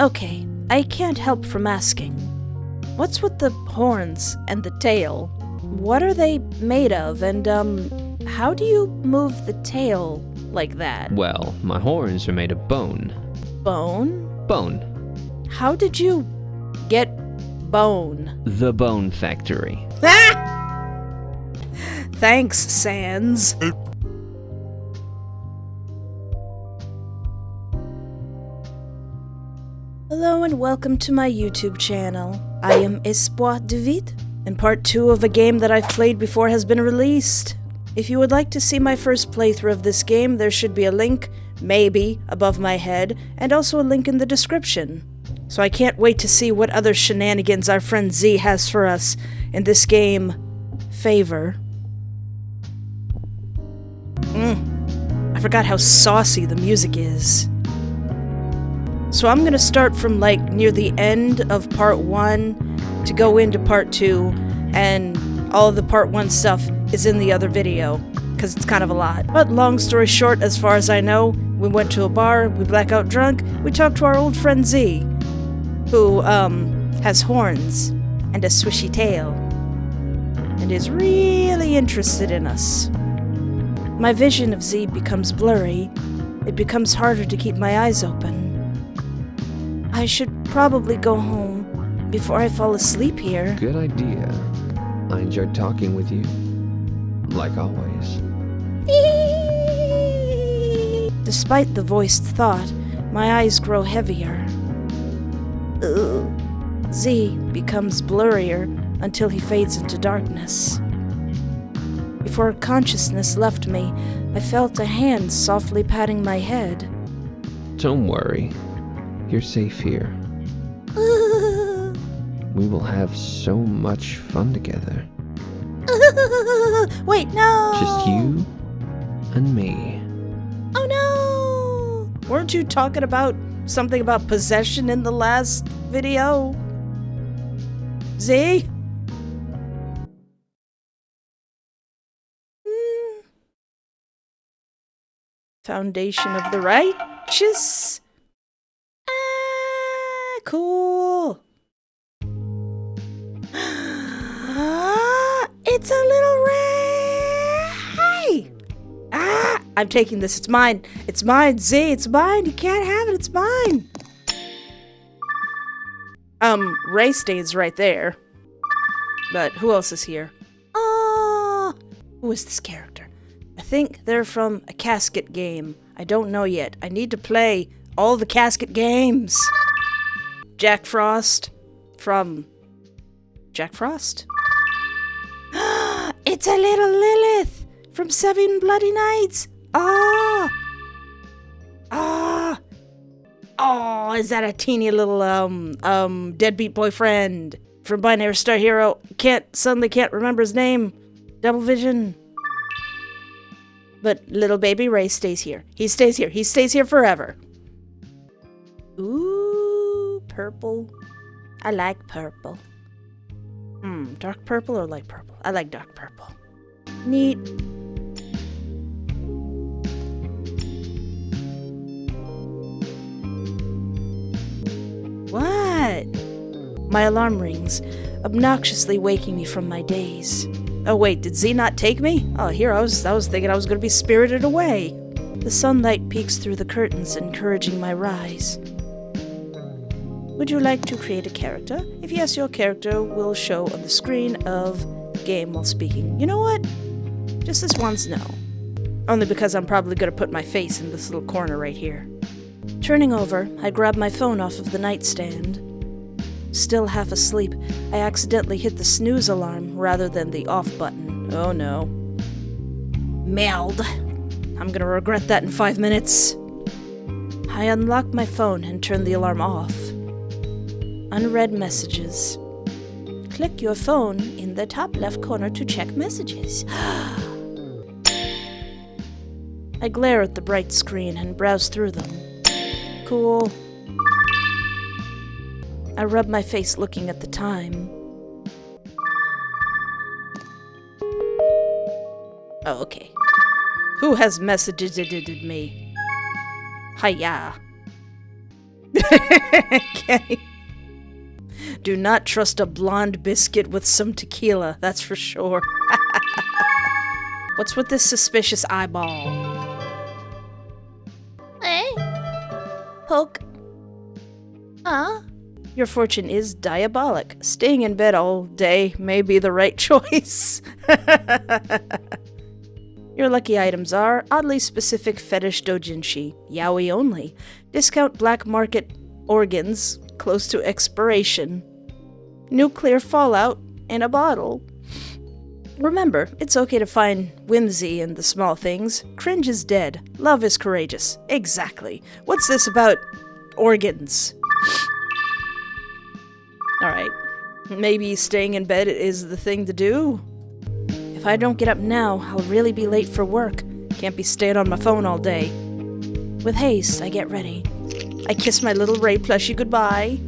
Okay, I can't help from asking. What's with the horns and the tail? What are they made of, and, how do you move the tail like that? Well, my horns are made of bone. Bone? Bone. How did you get bone? The Bone Factory. Thanks, Sans. Hello and welcome to my YouTube channel. I am Espoir de Vite, and part 2 of a game that I've played before has been released. If you would like to see my first playthrough of this game, there should be a link, maybe, above my head, and also a link in the description. So I can't wait to see what other shenanigans our friend Z has for us in this game, Favor. I forgot how saucy the music is. So I'm gonna start from like near the end of part 1 to go into part 2, and all of the part 1 stuff is in the other video, because it's kind of a lot. But long story short, as far as I know, we went to a bar, we blackout drunk, we talked to our old friend Z, who, has horns and a swishy tail, and is really interested in us. My vision of Z becomes blurry. It becomes harder to keep my eyes open. I should probably go home before I fall asleep here. Good idea. I enjoyed talking with you. Like always. Despite the voiced thought, my eyes grow heavier. Z becomes blurrier until he fades into darkness. Before consciousness left me, I felt a hand softly patting my head. Don't worry. You're safe here. We will have so much fun together. Wait, no! Just you and me. Oh no! Weren't you talking about something about possession in the last video? Z? Foundation of the righteous? Cool. It's a little ray. I'm taking this. It's mine. It's mine, Z. It's mine. You can't have it. It's mine. Ray stays right there. But who else is here? Who is this character? I think they're from a casket game. I don't know yet. I need to play all the casket games. Jack Frost from Jack Frost? It's a little Lilith from 7 Bloody Nights. Oh, is that a teeny little deadbeat boyfriend from Binary Star Hero? Suddenly can't remember his name. Double Vision. But little baby Ray stays here. He stays here. He stays here forever. Ooh, purple. I like purple. Dark purple or light purple? I like dark purple. Neat. What? My alarm rings, obnoxiously waking me from my daze. Oh wait, did Z not take me? Oh, here I was thinking I was gonna be spirited away. The sunlight peeks through the curtains, encouraging my rise. Would you like to create a character? If yes, your character will show on the screen of the game while speaking. You know what? Just this once, no. Only because I'm probably gonna put my face in this little corner right here. Turning over, I grab my phone off of the nightstand. Still half asleep, I accidentally hit the snooze alarm rather than the off button. Oh no. Meld. I'm gonna regret that in 5 minutes. I unlock my phone and turn the alarm off. Unread messages. Click your phone in the top left corner to check messages. I glare at the bright screen and browse through them. Cool. I rub my face looking at the time. Oh, okay. Who has messaged me? Hiya. Kenny. Do not trust a blonde biscuit with some tequila, that's for sure. What's with this suspicious eyeball? Hey? Poke. Huh? Your fortune is diabolic. Staying in bed all day may be the right choice. Your lucky items are oddly specific fetish doujinshi, yaoi only, discount black market organs close to expiration, nuclear fallout in a bottle. Remember, it's okay to find whimsy in the small things. Cringe is dead. Love is courageous. Exactly. What's this about organs? Alright. Maybe staying in bed is the thing to do? If I don't get up now, I'll really be late for work. Can't be staying on my phone all day. With haste, I get ready. I kiss my little Ray plushie goodbye.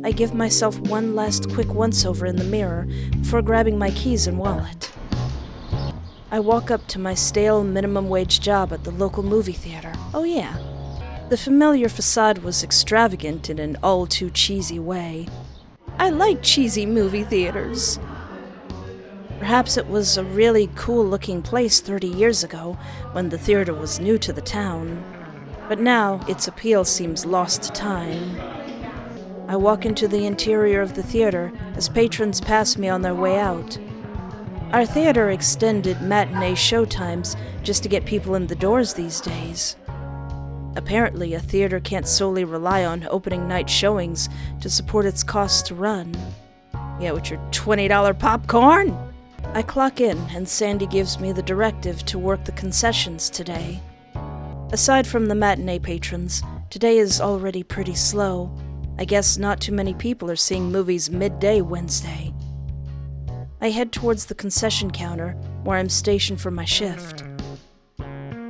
I give myself one last quick once-over in the mirror before grabbing my keys and wallet. I walk up to my stale minimum-wage job at the local movie theater. Oh yeah. The familiar facade was extravagant in an all-too-cheesy way. I like cheesy movie theaters. Perhaps it was a really cool-looking place 30 years ago, when the theater was new to the town. But now, its appeal seems lost to time. I walk into the interior of the theater as patrons pass me on their way out. Our theater extended matinee showtimes just to get people in the doors these days. Apparently, a theater can't solely rely on opening night showings to support its costs to run. Yeah, with your $20 popcorn? I clock in, and Sandy gives me the directive to work the concessions today. Aside from the matinee patrons, today is already pretty slow. I guess not too many people are seeing movies midday Wednesday. I head towards the concession counter, where I'm stationed for my shift.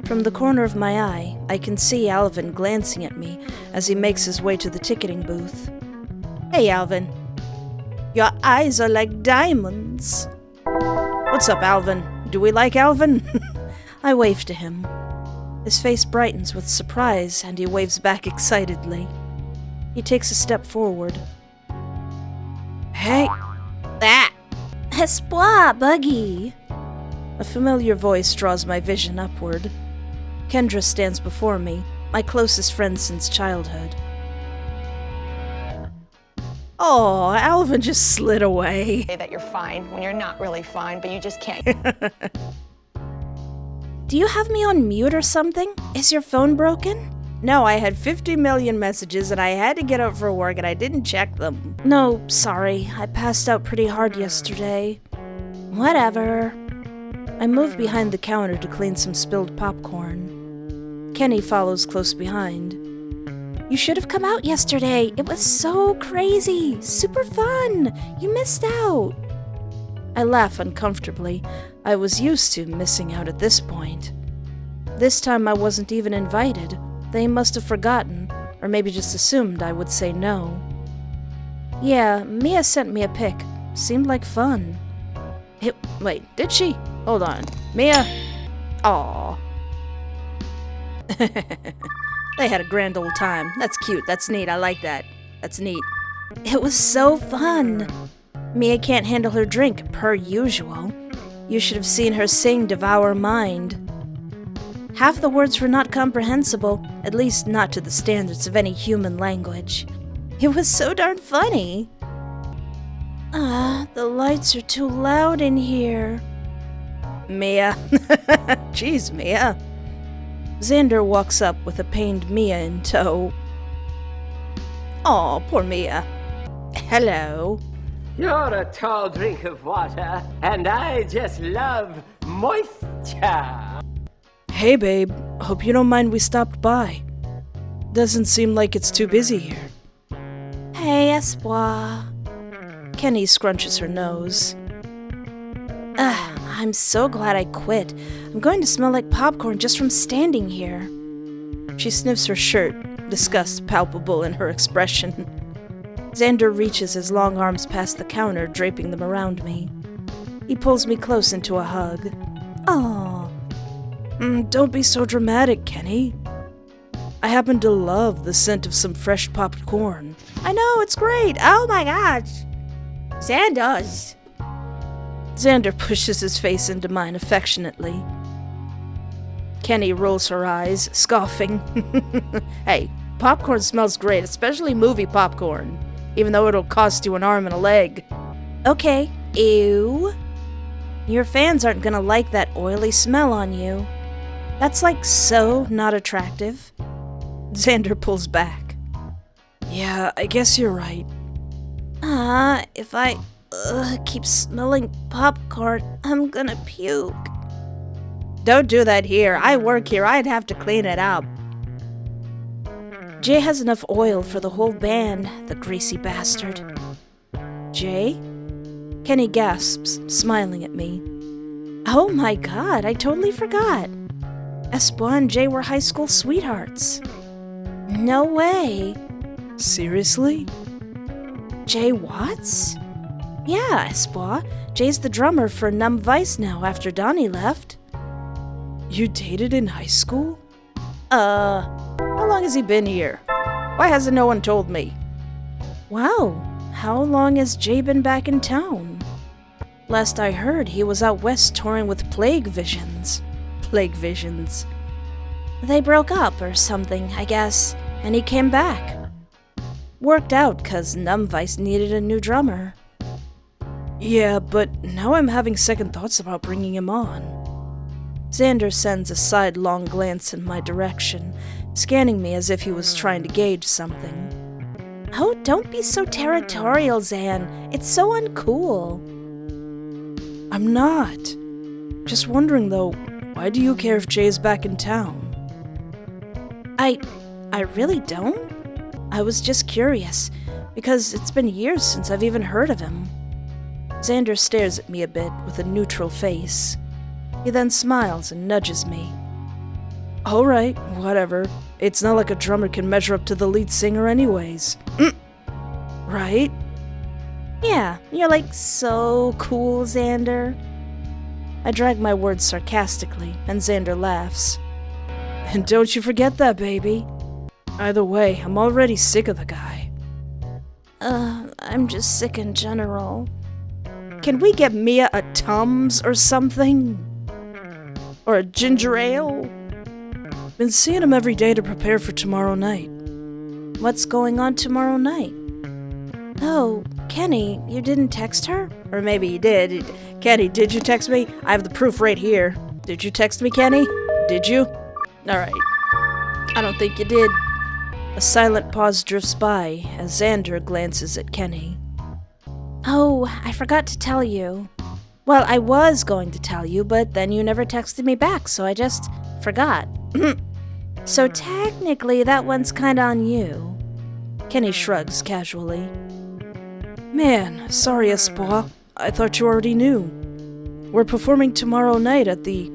From the corner of my eye, I can see Alvin glancing at me as he makes his way to the ticketing booth. Hey, Alvin. Your eyes are like diamonds. What's up, Alvin? Do we like Alvin? I wave to him. His face brightens with surprise, and he waves back excitedly. He takes a step forward. Hey! Ah! Espoir, Buggy! A familiar voice draws my vision upward. Kendra stands before me, my closest friend since childhood. Oh, Alvin just slid away. Say that you're fine when you're not really fine, but you just can't. Do you have me on mute or something? Is your phone broken? No, I had 50 million messages and I had to get up for work and I didn't check them. No, sorry. I passed out pretty hard yesterday. Whatever. I move behind the counter to clean some spilled popcorn. Kenny follows close behind. You should have come out yesterday. It was so crazy. Super fun. You missed out. I laugh uncomfortably. I was used to missing out at this point. This time I wasn't even invited. They must have forgotten, or maybe just assumed I would say no. Yeah, Mia sent me a pic. Seemed like fun. Wait, did she? Hold on. Mia? Aww. They had a grand old time. That's cute. That's neat. I like that. That's neat. It was so fun. Mia can't handle her drink, per usual. You should have seen her sing Devour Mind. Half the words were not comprehensible, at least not to the standards of any human language. It was so darn funny. The lights are too loud in here. Mia. Jeez, Mia. Xander walks up with a pained Mia in tow. Aw, poor Mia. Hello. You're a tall drink of water, and I just love moisture. Hey, babe. Hope you don't mind we stopped by. Doesn't seem like it's too busy here. Hey, Espoir. Kenny scrunches her nose. I'm so glad I quit. I'm going to smell like popcorn just from standing here. She sniffs her shirt, disgust palpable in her expression. Xander reaches his long arms past the counter, draping them around me. He pulls me close into a hug. Aww. Don't be so dramatic, Kenny. I happen to love the scent of some fresh popped corn. I know, it's great. Oh my gosh. Xander's. Xander pushes his face into mine affectionately. Kenny rolls her eyes, scoffing. Hey, popcorn smells great, especially movie popcorn, even though it'll cost you an arm and a leg. Okay, ew. Your fans aren't gonna like that oily smell on you. That's like so not attractive. Xander pulls back. Yeah, I guess you're right. If I keep smelling popcorn, I'm gonna puke. Don't do that here. I work here. I'd have to clean it up. Jay has enough oil for the whole band, the greasy bastard. Jay? Kenny gasps, smiling at me. Oh my god, I totally forgot. Espoir and Jay were high school sweethearts. No way. Seriously? Jay Watts? Yeah, Espoir. Jay's the drummer for Numb Vice now after Donnie left. You dated in high school? How long has he been here? Why hasn't no one told me? Wow, how long has Jay been back in town? Last I heard, he was out west touring with Plague Visions. Plague Visions. They broke up or something, I guess, and he came back. Worked out, 'cause Numb Vice needed a new drummer. Yeah, but now I'm having second thoughts about bringing him on. Xander sends a sidelong glance in my direction, scanning me as if he was trying to gauge something. Oh, don't be so territorial, Xan. It's so uncool. I'm not. Just wondering, though, why do you care if Jay's back in town? I really don't. I was just curious, because it's been years since I've even heard of him. Xander stares at me a bit with a neutral face. He then smiles and nudges me. All right, whatever. It's not like a drummer can measure up to the lead singer anyways. Right? Yeah, you're like so cool, Xander. I drag my words sarcastically, and Xander laughs. And don't you forget that, baby. Either way, I'm already sick of the guy. I'm just sick in general. Can we get Mia a Tums or something? Or a ginger ale? Been seeing him every day to prepare for tomorrow night. What's going on tomorrow night? Oh, Kenny, you didn't text her? Or maybe you did. Kenny, did you text me? I have the proof right here. Did you text me, Kenny? Did you? Alright. I don't think you did. A silent pause drifts by as Xander glances at Kenny. Oh, I forgot to tell you. Well, I was going to tell you, but then you never texted me back, so I just forgot. So technically, that one's kinda on you. Kenny shrugs casually. Man, sorry, Espoir. I thought you already knew. We're performing tomorrow night at the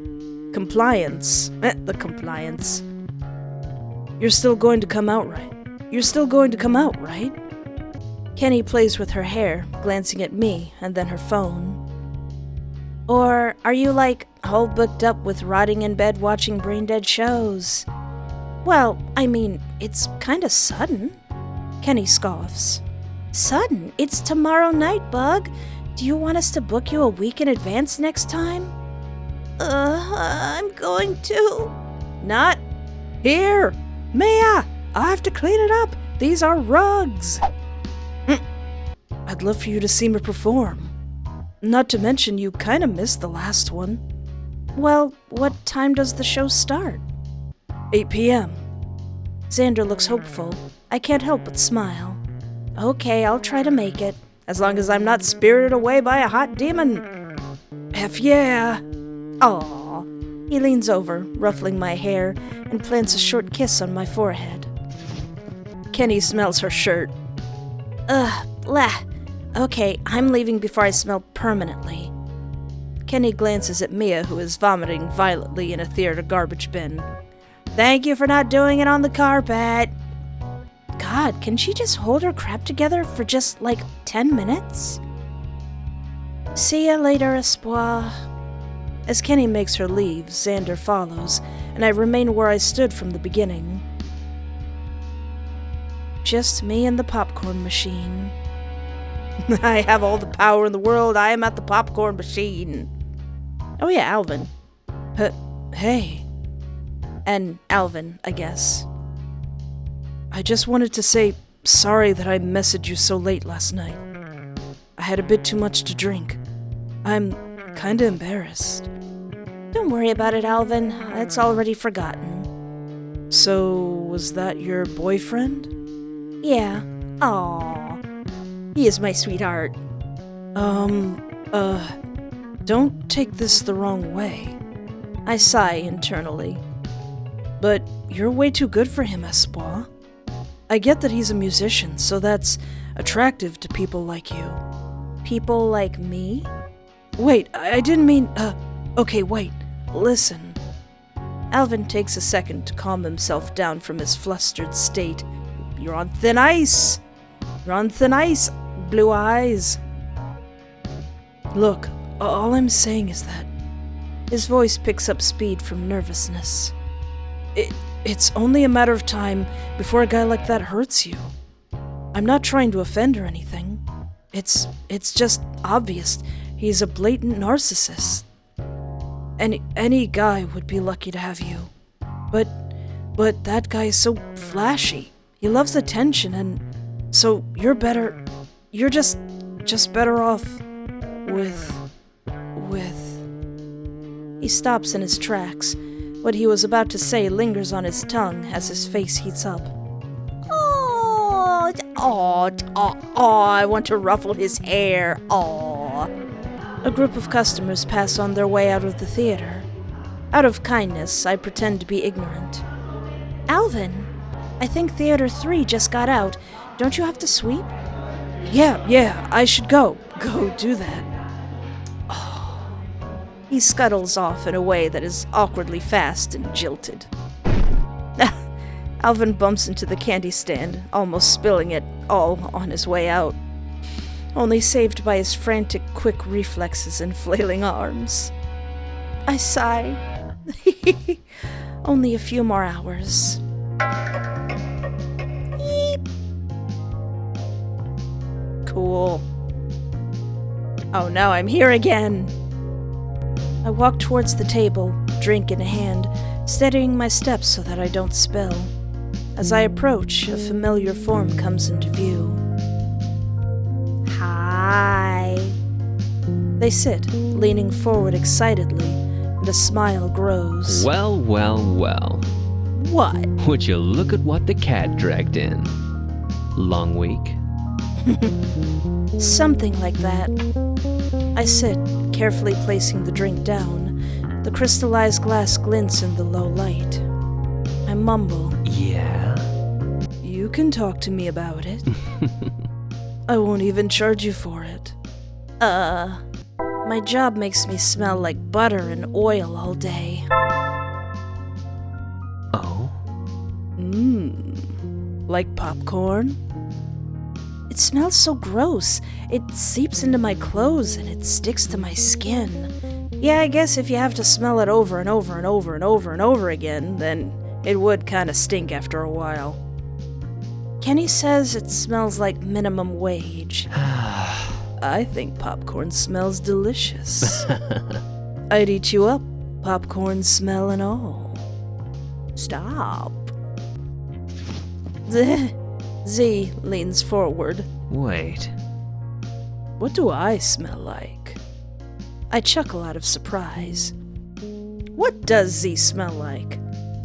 Compliance. The Compliance. You're still going to come out, right? You're still going to come out, right? Kenny plays with her hair, glancing at me and then her phone. Or are you like all booked up with rotting in bed watching brain-dead shows? Well, I mean, it's kinda sudden. Kenny scoffs. Sudden? It's tomorrow night, Bug. Do you want us to book you a week in advance next time? I'm going to. Not here. Mia, I have to clean it up. These are rugs. I'd love for you to see me perform. Not to mention you kinda missed the last one. Well, what time does the show start? 8 p.m. Xander looks hopeful. I can't help but smile. Okay, I'll try to make it. As long as I'm not spirited away by a hot demon. F yeah. Aw. He leans over, ruffling my hair, and plants a short kiss on my forehead. Kenny smells her shirt. Blah. Okay, I'm leaving before I smell permanently. Kenny glances at Mia, who is vomiting violently in a theater garbage bin. Thank you for not doing it on the carpet. God, can she just hold her crap together for just, 10 minutes? See ya later, Espoir. As Kenny makes her leave, Xander follows, and I remain where I stood from the beginning. Just me and the popcorn machine. I have all the power in the world. I am at the popcorn machine. Oh yeah, Alvin. Hey. And Alvin, I guess. I just wanted to say sorry that I messaged you so late last night. I had a bit too much to drink. I'm kinda embarrassed. Don't worry about it, Alvin. It's already forgotten. So, was that your boyfriend? Yeah. Aww. He is my sweetheart. Don't take this the wrong way. I sigh internally. But you're way too good for him, Espoir. I get that he's a musician, so that's attractive to people like you. People like me? Wait, I didn't mean, okay, wait, listen. Alvin takes a second to calm himself down from his flustered state. You're on thin ice. You're on thin ice, Blue Eyes. Look, all I'm saying is that his voice picks up speed from nervousness. It's only a matter of time before a guy like that hurts you. I'm not trying to offend or anything. It's just obvious he's a blatant narcissist. Any guy would be lucky to have you. But that guy is so flashy. He loves attention, and so you're just better off with... He stops in his tracks. What he was about to say lingers on his tongue as his face heats up. I want to ruffle his hair. A group of customers pass on their way out of the theater. Out of kindness, I pretend to be ignorant. Alvin, I think Theater 3 just got out. Don't you have to sweep? Yeah, I should go do that. He scuttles off in a way that is awkwardly fast and jilted. Alvin bumps into the candy stand, almost spilling it all on his way out, only saved by his frantic, quick reflexes and flailing arms. I sigh. Only a few more hours. Eep. Cool. Oh no, I'm here again. I walk towards the table, drink in hand, steadying my steps so that I don't spill. As I approach, a familiar form comes into view. Hi. They sit, leaning forward excitedly, and a smile grows. Well. What? Would you look at what the cat dragged in? Long week? Something like that. I sit, carefully placing the drink down. The crystallized glass glints in the low light. I mumble. Yeah? You can talk to me about it. I won't even charge you for it. My job makes me smell like butter and oil all day. Oh? Like popcorn? It smells so gross. It seeps into my clothes and it sticks to my skin. Yeah, I guess if you have to smell it over and over and over and over and over again, then it would kind of stink after a while. Kenny says it smells like minimum wage. I think popcorn smells delicious. I'd eat you up, popcorn smell and all. Stop. Z leans forward. Wait. What do I smell like? I chuckle out of surprise. What does Z smell like?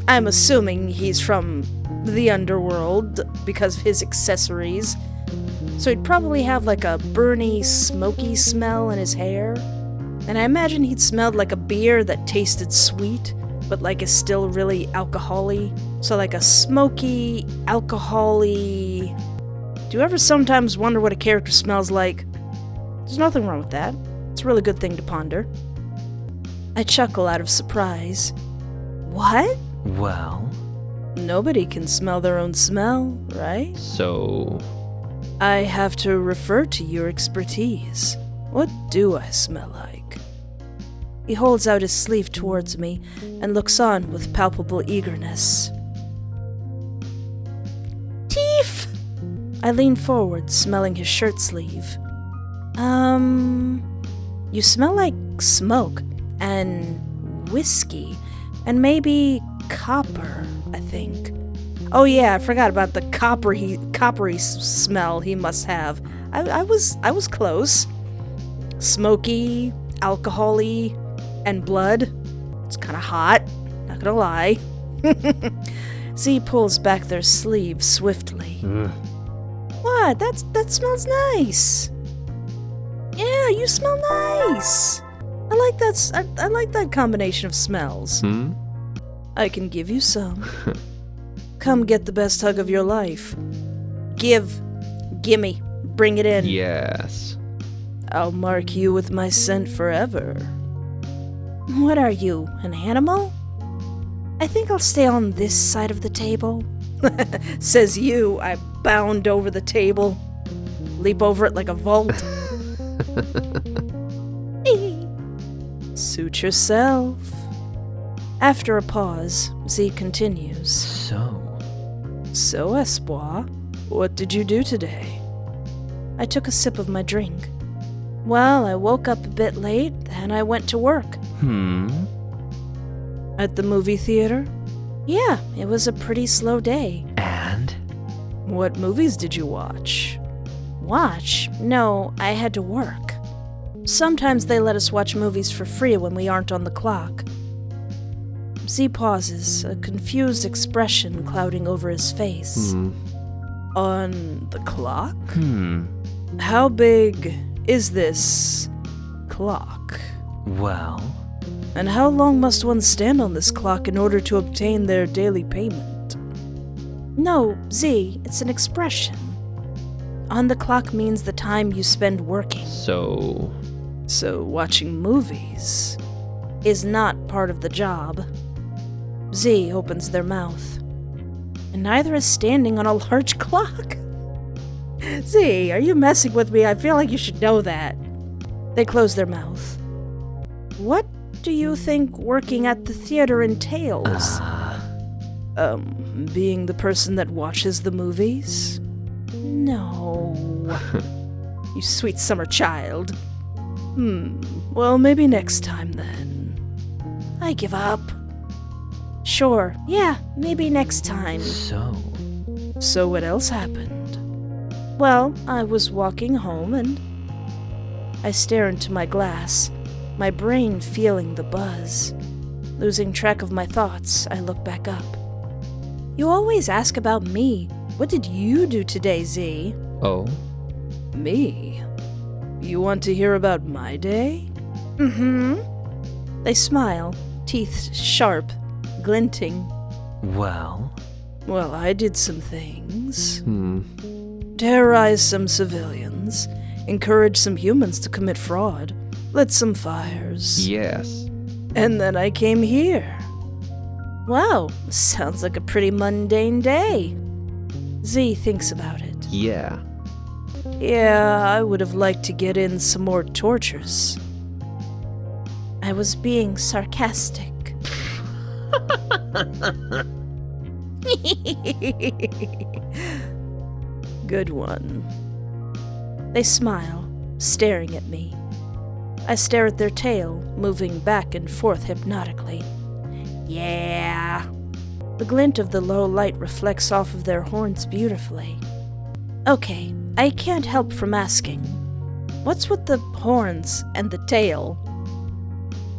I'm assuming he's from the underworld because of his accessories. So he'd probably have like a burny, smoky smell in his hair. And I imagine he'd smelled like a beer that tasted sweet, but like is still really alcohol-y. So like a smoky, alcohol-y... Do you ever sometimes wonder what a character smells like? There's nothing wrong with that. It's a really good thing to ponder. I chuckle out of surprise. What? Well? Nobody can smell their own smell, right? So... I have to refer to your expertise. What do I smell like? He holds out his sleeve towards me and looks on with palpable eagerness. Teeth! I lean forward, smelling his shirt sleeve. You smell like smoke and whiskey and maybe copper, I think. Oh yeah, I forgot about the coppery smell he must have. I was close. Smoky, alcohol-y, and blood. It's kind of hot, not gonna lie. Z pulls back their sleeve swiftly. What? That smells nice. Yeah, you smell nice. I like that. I like that combination of smells. I can give you some. Come get the best hug of your life. Gimme, bring it in. Yes. I'll mark you with my scent forever. What are you, an animal? I think I'll stay on this side of the table. Says you. I bound over the table. Leap over it like a vault. Suit yourself. After a pause, Z continues. So, Espoir, what did you do today? I took a sip of my drink. Well, I woke up a bit late, and I went to work. At the movie theater? Yeah, it was a pretty slow day. And? What movies did you watch? Watch? No, I had to work. Sometimes they let us watch movies for free when we aren't on the clock. Z pauses, a confused expression clouding over his face. On the clock? How big is this clock? Well... And how long must one stand on this clock in order to obtain their daily payment? No, Z, it's an expression. On the clock means the time you spend working. So Watching movies is not part of the job. Z opens their mouth. And neither is standing on a large clock. Z, are you messing with me? I feel like you should know that. They close their mouth. What do you think working at the theater entails? Being the person that watches the movies? No. You sweet summer child. Well, maybe next time then. I give up. Sure, yeah, maybe next time. So what else happened? Well, I was walking home and I stare into my glass, my brain feeling the buzz. Losing track of my thoughts, I look back up. You always ask about me. What did you do today, Z? Oh? Me? You want to hear about my day? They smile, teeth sharp, glinting. Well, I did some things. Terrorized some civilians, encouraged some humans to commit fraud, lit some fires. yes. And then I came here. Wow, sounds like a pretty mundane day. Z thinks about it. Yeah. Yeah, I would have liked to get in some more tortures. I was being sarcastic. Good one. They smile, staring at me. I stare at their tail, moving back and forth hypnotically. Yeah. The glint of the low light reflects off of their horns beautifully. Okay, I can't help from asking. What's with the horns and the tail?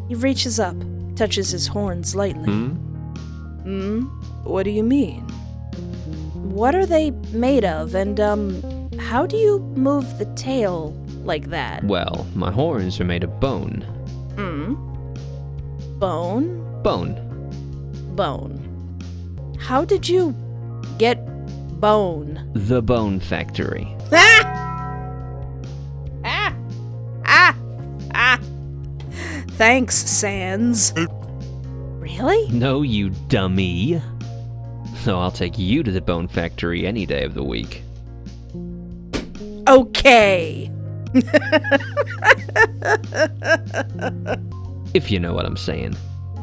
He reaches up, touches his horns lightly. What do you mean? What are they made of, and, how do you move the tail like that? Well, my horns are made of bone. Bone? Bone. How did you get bone? The Bone Factory. Thanks, Sans. Really? No, you dummy. So I'll take you to the Bone Factory any day of the week. Okay. If you know what I'm saying.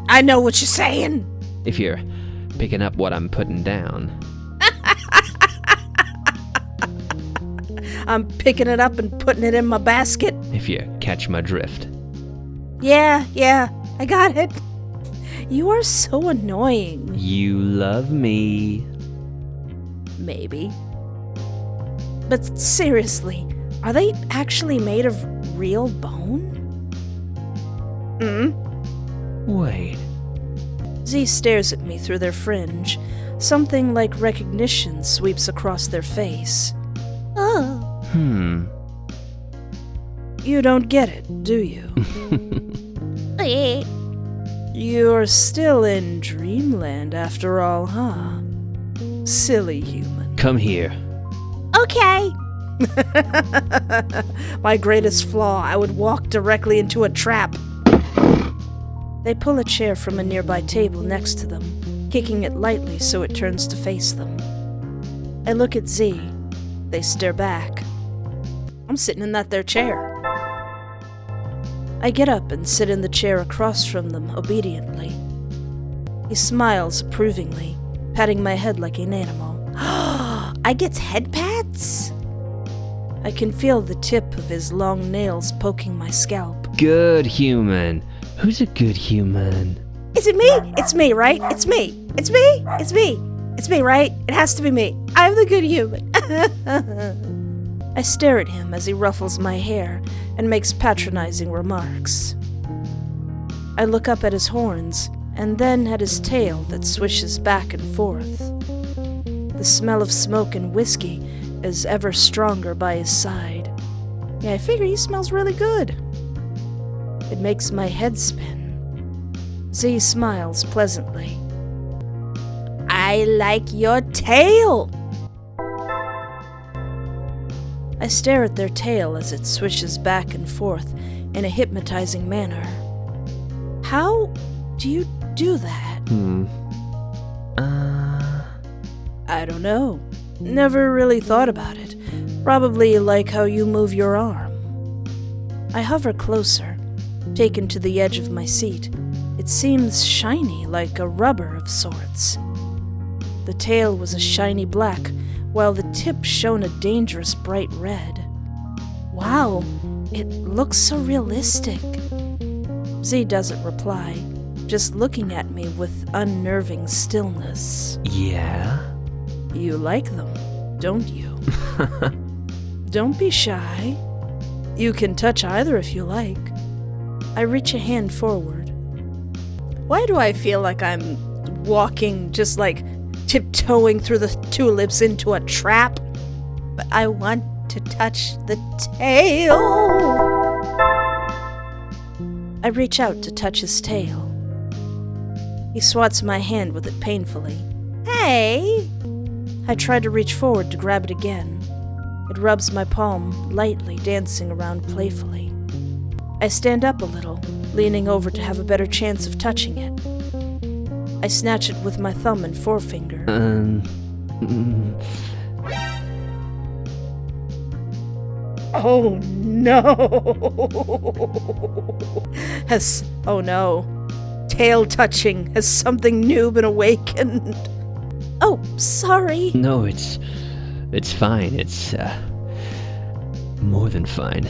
I know what you're saying. If you're picking up what I'm putting down. I'm picking it up and putting it in my basket. If you catch my drift. Yeah, I got it. You are so annoying. You love me. Maybe. But seriously, are they actually made of real bone? Wait. Z stares at me through their fringe. Something like recognition sweeps across their face. Oh. You don't get it, do you? You're still in dreamland after all, huh? Silly human. Come here. Okay. My greatest flaw, I would walk directly into a trap. They pull a chair from a nearby table next to them, kicking it lightly so it turns to face them. I look at Z. They stare back. I'm sitting in that there chair. I get up and sit in the chair across from them obediently. He smiles approvingly, patting my head like an animal. I get head pats? I can feel the tip of his long nails poking my scalp. Good human. Who's a good human? Is it me? It's me, right? It's me. It's me. It's me. It's me, right? It has to be me. I'm the good human. I stare at him as he ruffles my hair and makes patronizing remarks. I look up at his horns and then at his tail that swishes back and forth. The smell of smoke and whiskey is ever stronger by his side. Yeah, I figure he smells really good. It makes my head spin. Z smiles pleasantly. I like your tail! I stare at their tail as it swishes back and forth in a hypnotizing manner. How do you do that? I don't know. Never really thought about it. Probably like how you move your arm. I hover closer, taken to the edge of my seat. It seems shiny, like a rubber of sorts. The tail was a shiny black, while the tip shone a dangerous bright red. Wow, it looks so realistic. Z doesn't reply, just looking at me with unnerving stillness. Yeah? You like them, don't you? Don't be shy. You can touch either if you like. I reach a hand forward. Why do I feel like I'm walking, just like tiptoeing through the tulips into a trap? But I want to touch the tail. I reach out to touch his tail. He swats my hand with it painfully. Hey! I try to reach forward to grab it again. It rubs my palm lightly, dancing around playfully. I stand up a little, leaning over to have a better chance of touching it. I snatch it with my thumb and forefinger. Oh no! Oh no. Tail touching. Has something new been awakened? Oh, sorry. No, it's fine. It's, more than fine.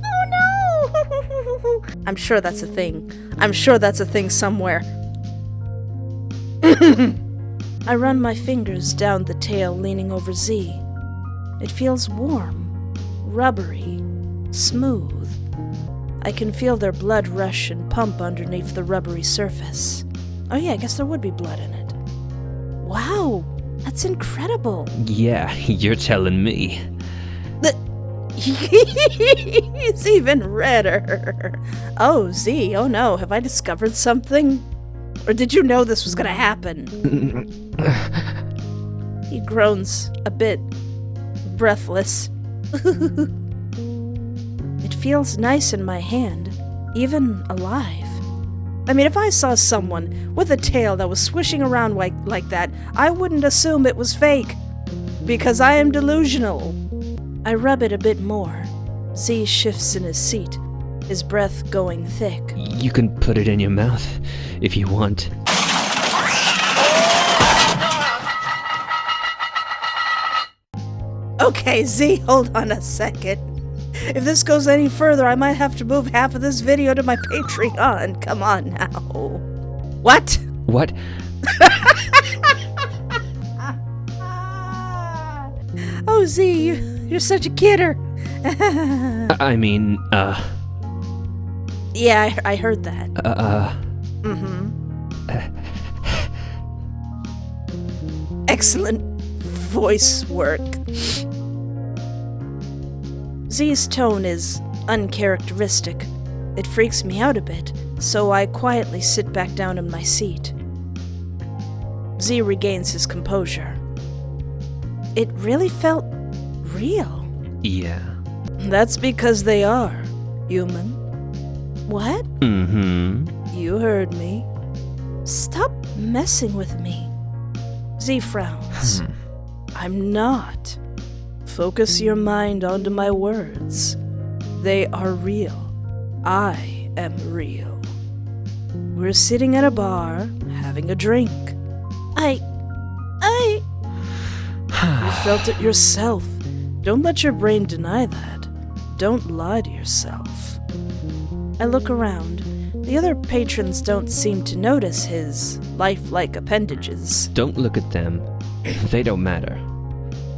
Oh no! I'm sure that's a thing. I'm sure that's a thing somewhere. I run my fingers down the tail, leaning over Z. It feels warm, rubbery, smooth. I can feel their blood rush and pump underneath the rubbery surface. Oh yeah, I guess there would be blood in it. Wow, that's incredible. Yeah, you're telling me. It's even redder. Oh, Z, oh no, have I discovered something? Or did you know this was gonna happen? He groans a bit, breathless. It feels nice in my hand, even alive. I mean, if I saw someone with a tail that was swishing around like that, I wouldn't assume it was fake, because I am delusional. I rub it a bit more. Z shifts in his seat, his breath going thick. You can put it in your mouth if you want. Okay, Z, hold on a second. If this goes any further, I might have to move half of this video to my Patreon. Come on now. What? What? Oh, Z, you're such a kidder. I mean, Yeah, I heard that. Mm-hmm. Excellent voice work. Z's tone is uncharacteristic. It freaks me out a bit, so I quietly sit back down in my seat. Z regains his composure. It really felt real. Yeah. That's because they are human. What? Mm-hmm. You heard me. Stop messing with me. Z frowns. I'm not. Focus your mind onto my words. They are real. I am real. We're sitting at a bar, having a drink. You felt it yourself. Don't let your brain deny that. Don't lie to yourself. I look around. The other patrons don't seem to notice his lifelike appendages. Don't look at them. They don't matter.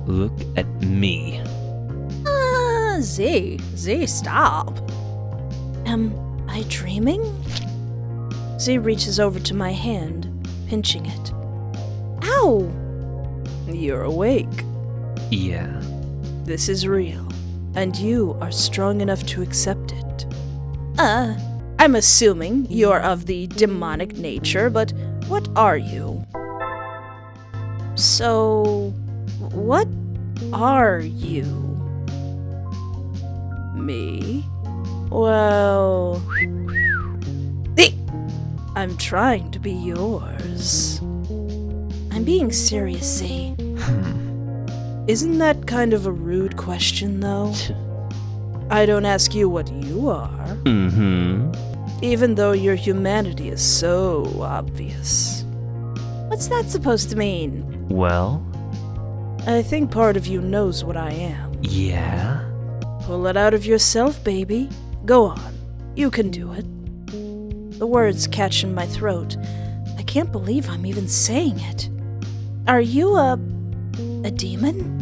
Look at me. Z, stop. Am I dreaming? Z reaches over to my hand, pinching it. Ow! You're awake. Yeah. This is real, and you are strong enough to accept it. I'm assuming you're of the demonic nature, but what are you? So, what are you? Me? Well... I'm trying to be yours. I'm being serious, Z. Isn't that kind of a rude question, though? I don't ask you what you are. Mm-hmm. Even though your humanity is so obvious. What's that supposed to mean? Well? I think part of you knows what I am. Yeah? Pull it out of yourself, baby. Go on. You can do it. The words catch in my throat. I can't believe I'm even saying it. Are you a demon?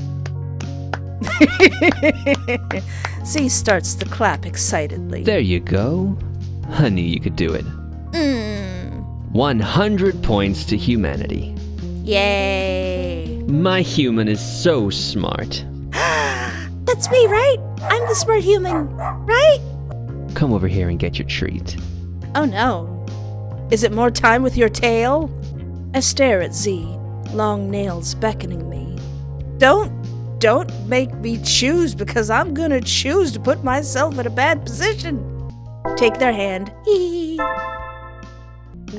Z starts to clap excitedly. There you go. I knew you could do it. 100 points to humanity. Yay! My human is so smart. That's me, right? I'm the smart human, right? Come over here and get your treat. Oh no. Is it more time with your tail? I stare at Z, long nails beckoning me. Don't make me choose, because I'm gonna choose to put myself in a bad position. Take their hand.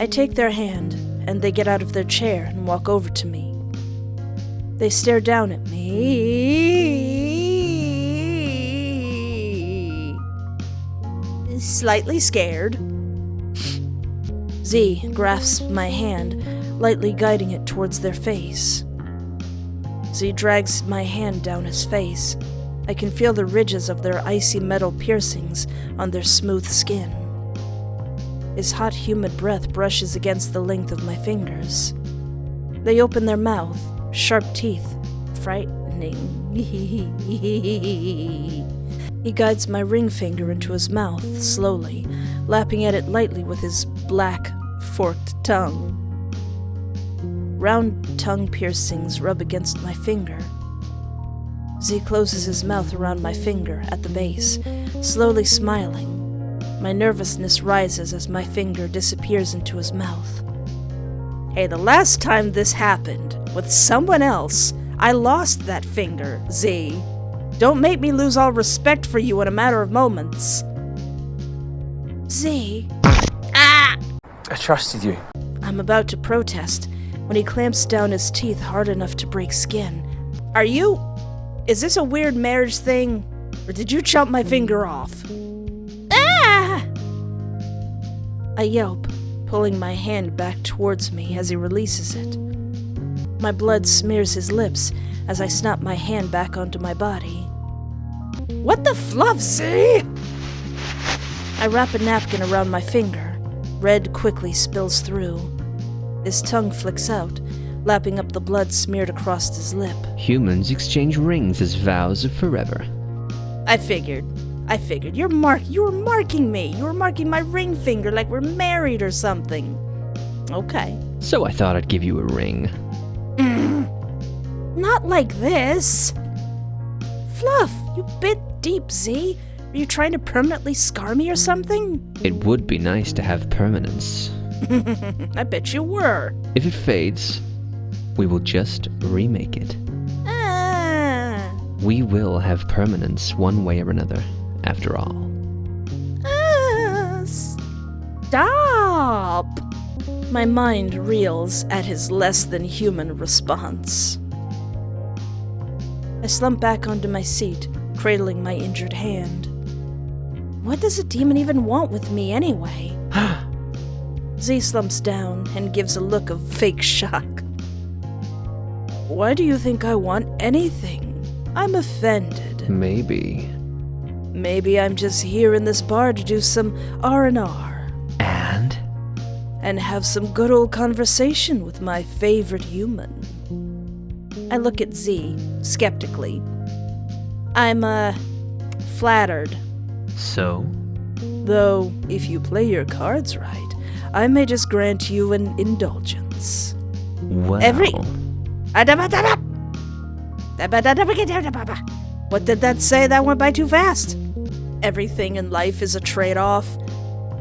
I take their hand, and they get out of their chair and walk over to me. They stare down at me, slightly scared. Z grasps my hand, lightly guiding it towards their face. Z drags my hand down his face. I can feel the ridges of their icy metal piercings on their smooth skin. His hot, humid breath brushes against the length of my fingers. They open their mouth, sharp teeth, frightening. He guides my ring finger into his mouth, slowly, lapping at it lightly with his black, forked tongue. Round tongue piercings rub against my finger. Z closes his mouth around my finger at the base, slowly smiling. My nervousness rises as my finger disappears into his mouth. Hey, the last time this happened, with someone else, I lost that finger, Z. Don't make me lose all respect for you in a matter of moments. Z. Ah! I trusted you. I'm about to protest when he clamps down his teeth hard enough to break skin. Is this a weird marriage thing? Or did you chop my finger off? Ah! I yelp, pulling my hand back towards me as he releases it. My blood smears his lips as I snap my hand back onto my body. What the fluff, Z? I wrap a napkin around my finger. Red quickly spills through. His tongue flicks out, lapping up the blood smeared across his lip. Humans exchange rings as vows of forever. I figured. You were marking me. You were marking my ring finger like we're married or something. Okay. So I thought I'd give you a ring. Not like this. Fluff, you bit deep, Z. Are you trying to permanently scar me or something? It would be nice to have permanence. I bet you were. If it fades, we will just remake it. Ah. We will have permanence one way or another, after all. Stop. My mind reels at his less than human response. I slump back onto my seat, cradling my injured hand. What does a demon even want with me anyway? Z slumps down and gives a look of fake shock. Why do you think I want anything? I'm offended. Maybe. Maybe I'm just here in this bar to do some R&R. And have some good old conversation with my favorite human. I look at Z, skeptically. I'm, flattered. So? Though, if you play your cards right, I may just grant you an indulgence. Well... What did that say? That went by too fast. Everything in life is a trade-off.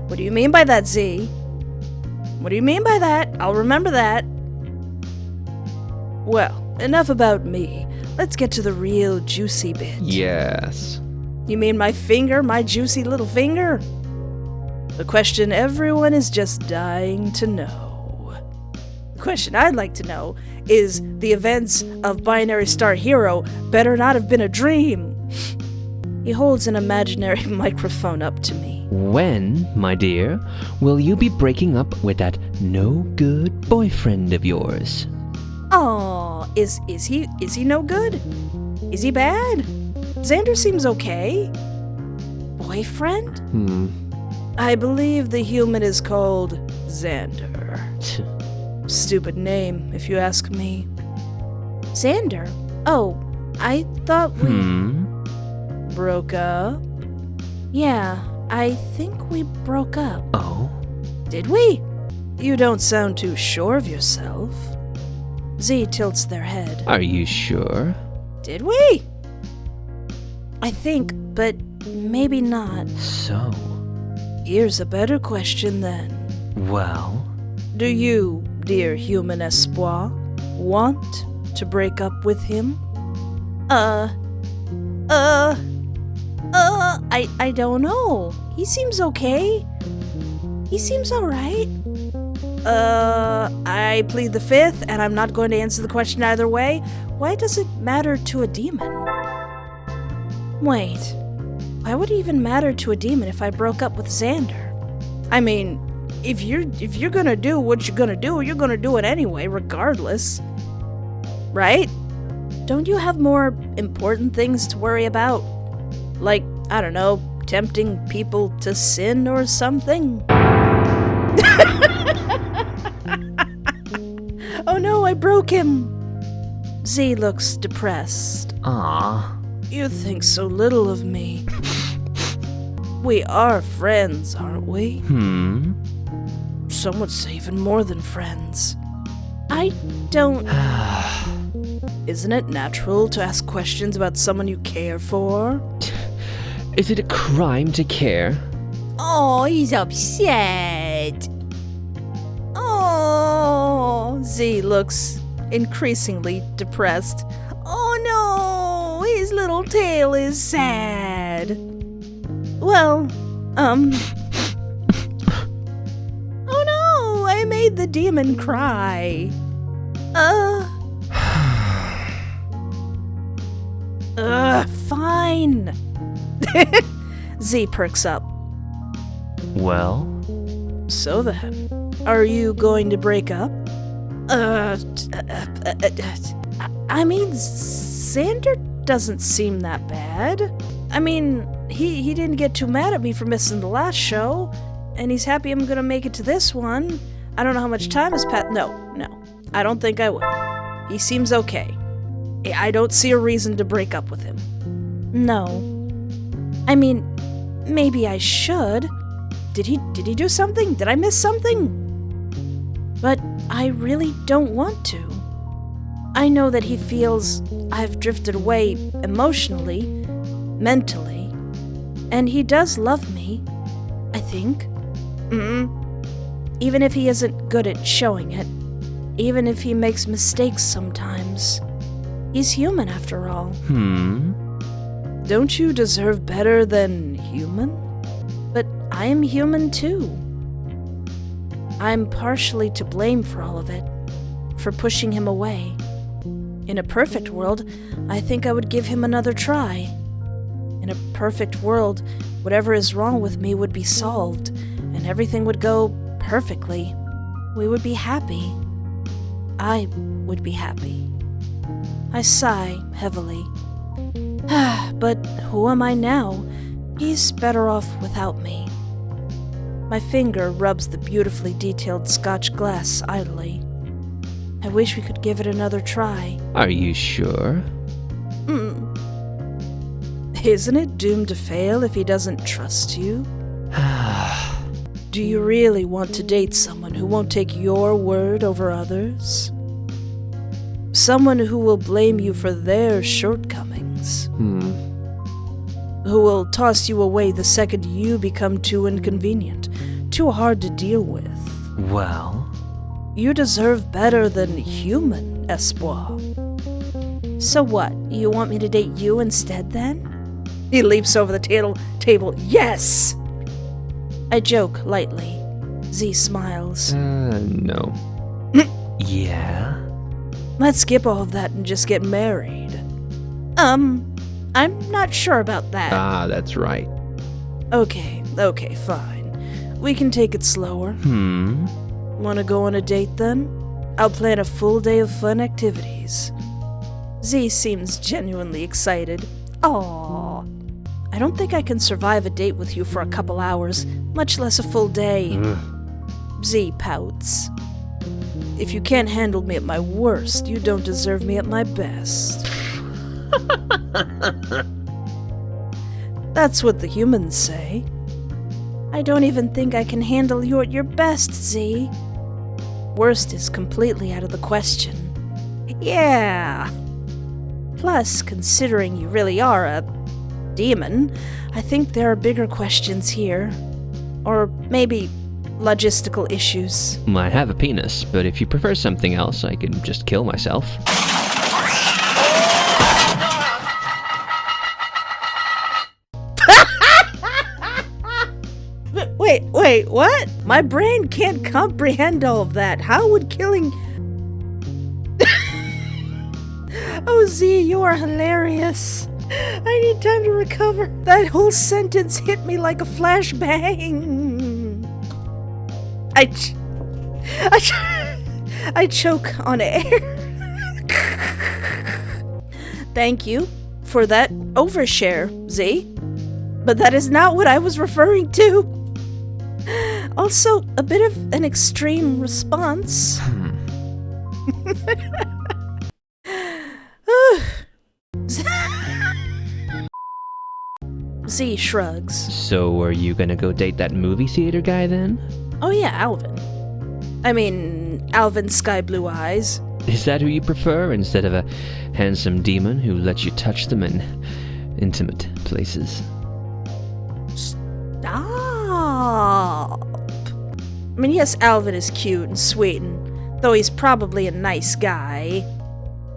What do you mean by that, Z? What do you mean by that? I'll remember that. Well, enough about me. Let's get to the real juicy bit. Yes. You mean my finger? My juicy little finger? The question everyone is just dying to know. The question I'd like to know is, the events of Binary Star Hero better not have been a dream. He holds an imaginary microphone up to me. When, my dear, will you be breaking up with that no-good boyfriend of yours? Oh, is he no good? Is he bad? Xander seems okay. Boyfriend? I believe the human is called Xander. Stupid name, if you ask me. Xander? Oh, I thought we... Broke up? Yeah, I think we broke up. Oh? Did we? You don't sound too sure of yourself. Z tilts their head. Are you sure? Did we? I think, but maybe not. So? Here's a better question then. Well? Do you, dear human espoir, want to break up with him? I don't know. He seems okay. He seems alright. I plead the fifth, and I'm not going to answer the question either way. Why does it matter to a demon? Wait, why would it even matter to a demon if I broke up with Xander? I mean, if you're gonna do what you're gonna do it anyway, regardless. Right? Don't you have more important things to worry about? Like, I don't know, tempting people to sin or something? Oh no, I broke him. Z looks depressed. Ah. You think so little of me. We are friends, aren't we? Some would say even more than friends. I don't... Isn't it natural to ask questions about someone you care for? Is it a crime to care? Oh, he's upset. Oh, Z looks increasingly depressed. Oh no, his little tail is sad. Well, oh no, I made the demon cry. Fine. Z perks up. Well? So then, are you going to break up? I mean, Xander doesn't seem that bad. I mean, he didn't get too mad at me for missing the last show, and he's happy I'm gonna make it to this one. I don't know how much time has passed. No, I don't think I will. He seems okay. I don't see a reason to break up with him. No. I mean, maybe I should. Did he do something? Did I miss something? But I really don't want to. I know that he feels I've drifted away emotionally, mentally, and he does love me, I think. Even if he isn't good at showing it, even if he makes mistakes sometimes. He's human after all. Don't you deserve better than human? But I am human too. I'm partially to blame for all of it, for pushing him away. In a perfect world, I think I would give him another try. In a perfect world, whatever is wrong with me would be solved, and everything would go perfectly. We would be happy. I would be happy. I sigh heavily. But who am I now? He's better off without me. My finger rubs the beautifully detailed Scotch glass idly. I wish we could give it another try. Are you sure? Isn't it doomed to fail if he doesn't trust you? Do you really want to date someone who won't take your word over others? Someone who will blame you for their shortcomings? Who will toss you away the second you become too inconvenient, too hard to deal with? Well... You deserve better than human, Espoir. So what? You want me to date you instead then? He leaps over the table. Yes! I joke lightly. Z smiles. No. Yeah? Let's skip all of that and just get married. I'm not sure about that. Ah, that's right. Okay, fine. We can take it slower. Wanna go on a date then? I'll plan a full day of fun activities. Z seems genuinely excited. Aww. I don't think I can survive a date with you for a couple hours, much less a full day. Z pouts. If you can't handle me at my worst, you don't deserve me at my best. That's what the humans say. I don't even think I can handle you at your best, Z. Worst is completely out of the question. Yeah. Plus, considering you really are a demon, I think there are bigger questions here. Or maybe logistical issues. I have a penis, but if you prefer something else, I can just kill myself. Wait, what? My brain can't comprehend all of that. How would killing... Oh, Z, you are hilarious. I need time to recover. That whole sentence hit me like a flashbang. I choke on air. Thank you for that overshare, Z. But that is not what I was referring to. Also, a bit of an extreme response. Z shrugs. So are you gonna go date that movie theater guy then? Oh yeah, Alvin. I mean, Alvin Sky Blue Eyes. Is that who you prefer instead of a handsome demon who lets you touch them in intimate places? Stop. I mean, yes, Alvin is cute and sweet, and though he's probably a nice guy,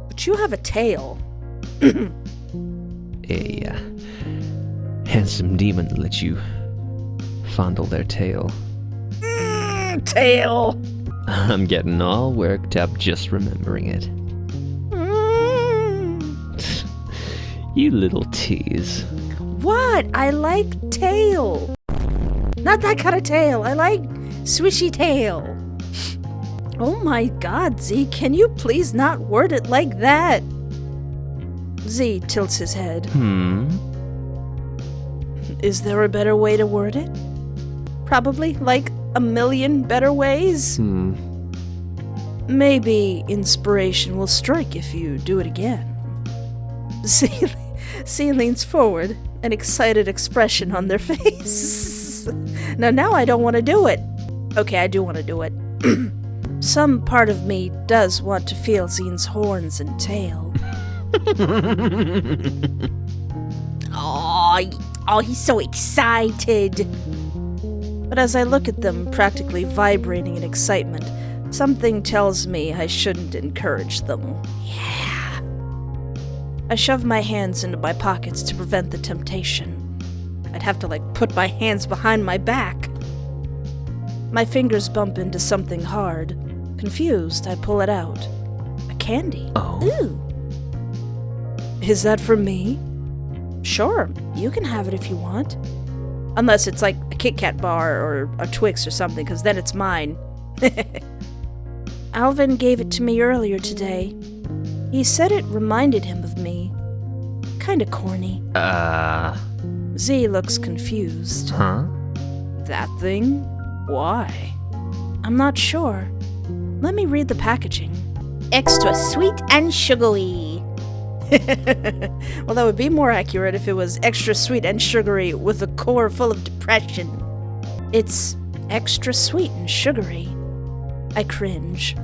but you have a tail. A handsome demon lets you fondle their tail. Tail. I'm getting all worked up just remembering it. You little tease. What? I like tail. Not that kind of tail. I like swishy tail. Oh my god, Z, can you please not word it like that? Z tilts his head. Is there a better way to word it? Probably, like a million better ways. Maybe inspiration will strike if you do it again. Z leans forward, an excited expression on their face. Now I don't want to do it. Okay, I do want to do it. Some part of me does want to feel Zine's horns and tail. Oh, he's so excited. But as I look at them practically vibrating in excitement, something tells me I shouldn't encourage them. Yeah. I shove my hands into my pockets to prevent the temptation. I'd have to, put my hands behind my back. My fingers bump into something hard. Confused, I pull it out. A candy. Oh. Ooh. Is that for me? Sure, you can have it if you want. Unless it's like a Kit Kat bar or a Twix or something, because then it's mine. Alvin gave it to me earlier today. He said it reminded him of me. Kinda corny. Z looks confused. Huh? That thing? Why? I'm not sure. Let me read the packaging. Extra sweet and sugary. Well, that would be more accurate if it was extra sweet and sugary with a core full of depression. It's extra sweet and sugary. I cringe.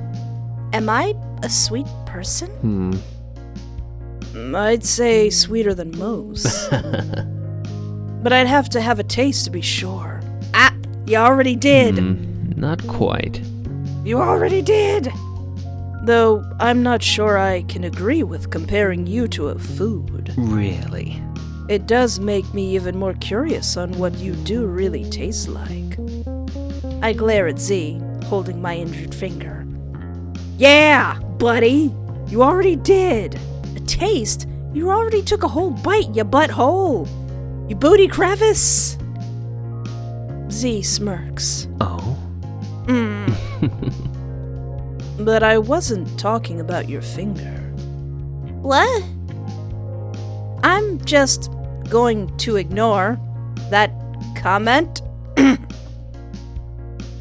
Am I a sweet person? I'd say sweeter than most. But I'd have to have a taste to be sure. Ah, you already did. Not quite. You already did. Though I'm not sure I can agree with comparing you to a food. Really? It does make me even more curious on what you do really taste like. I glare at Z, holding my injured finger. Yeah, buddy. You already did. A taste? You already took a whole bite, you butthole. You booty crevice. Z smirks. Oh? But I wasn't talking about your finger. What? I'm just going to ignore that comment.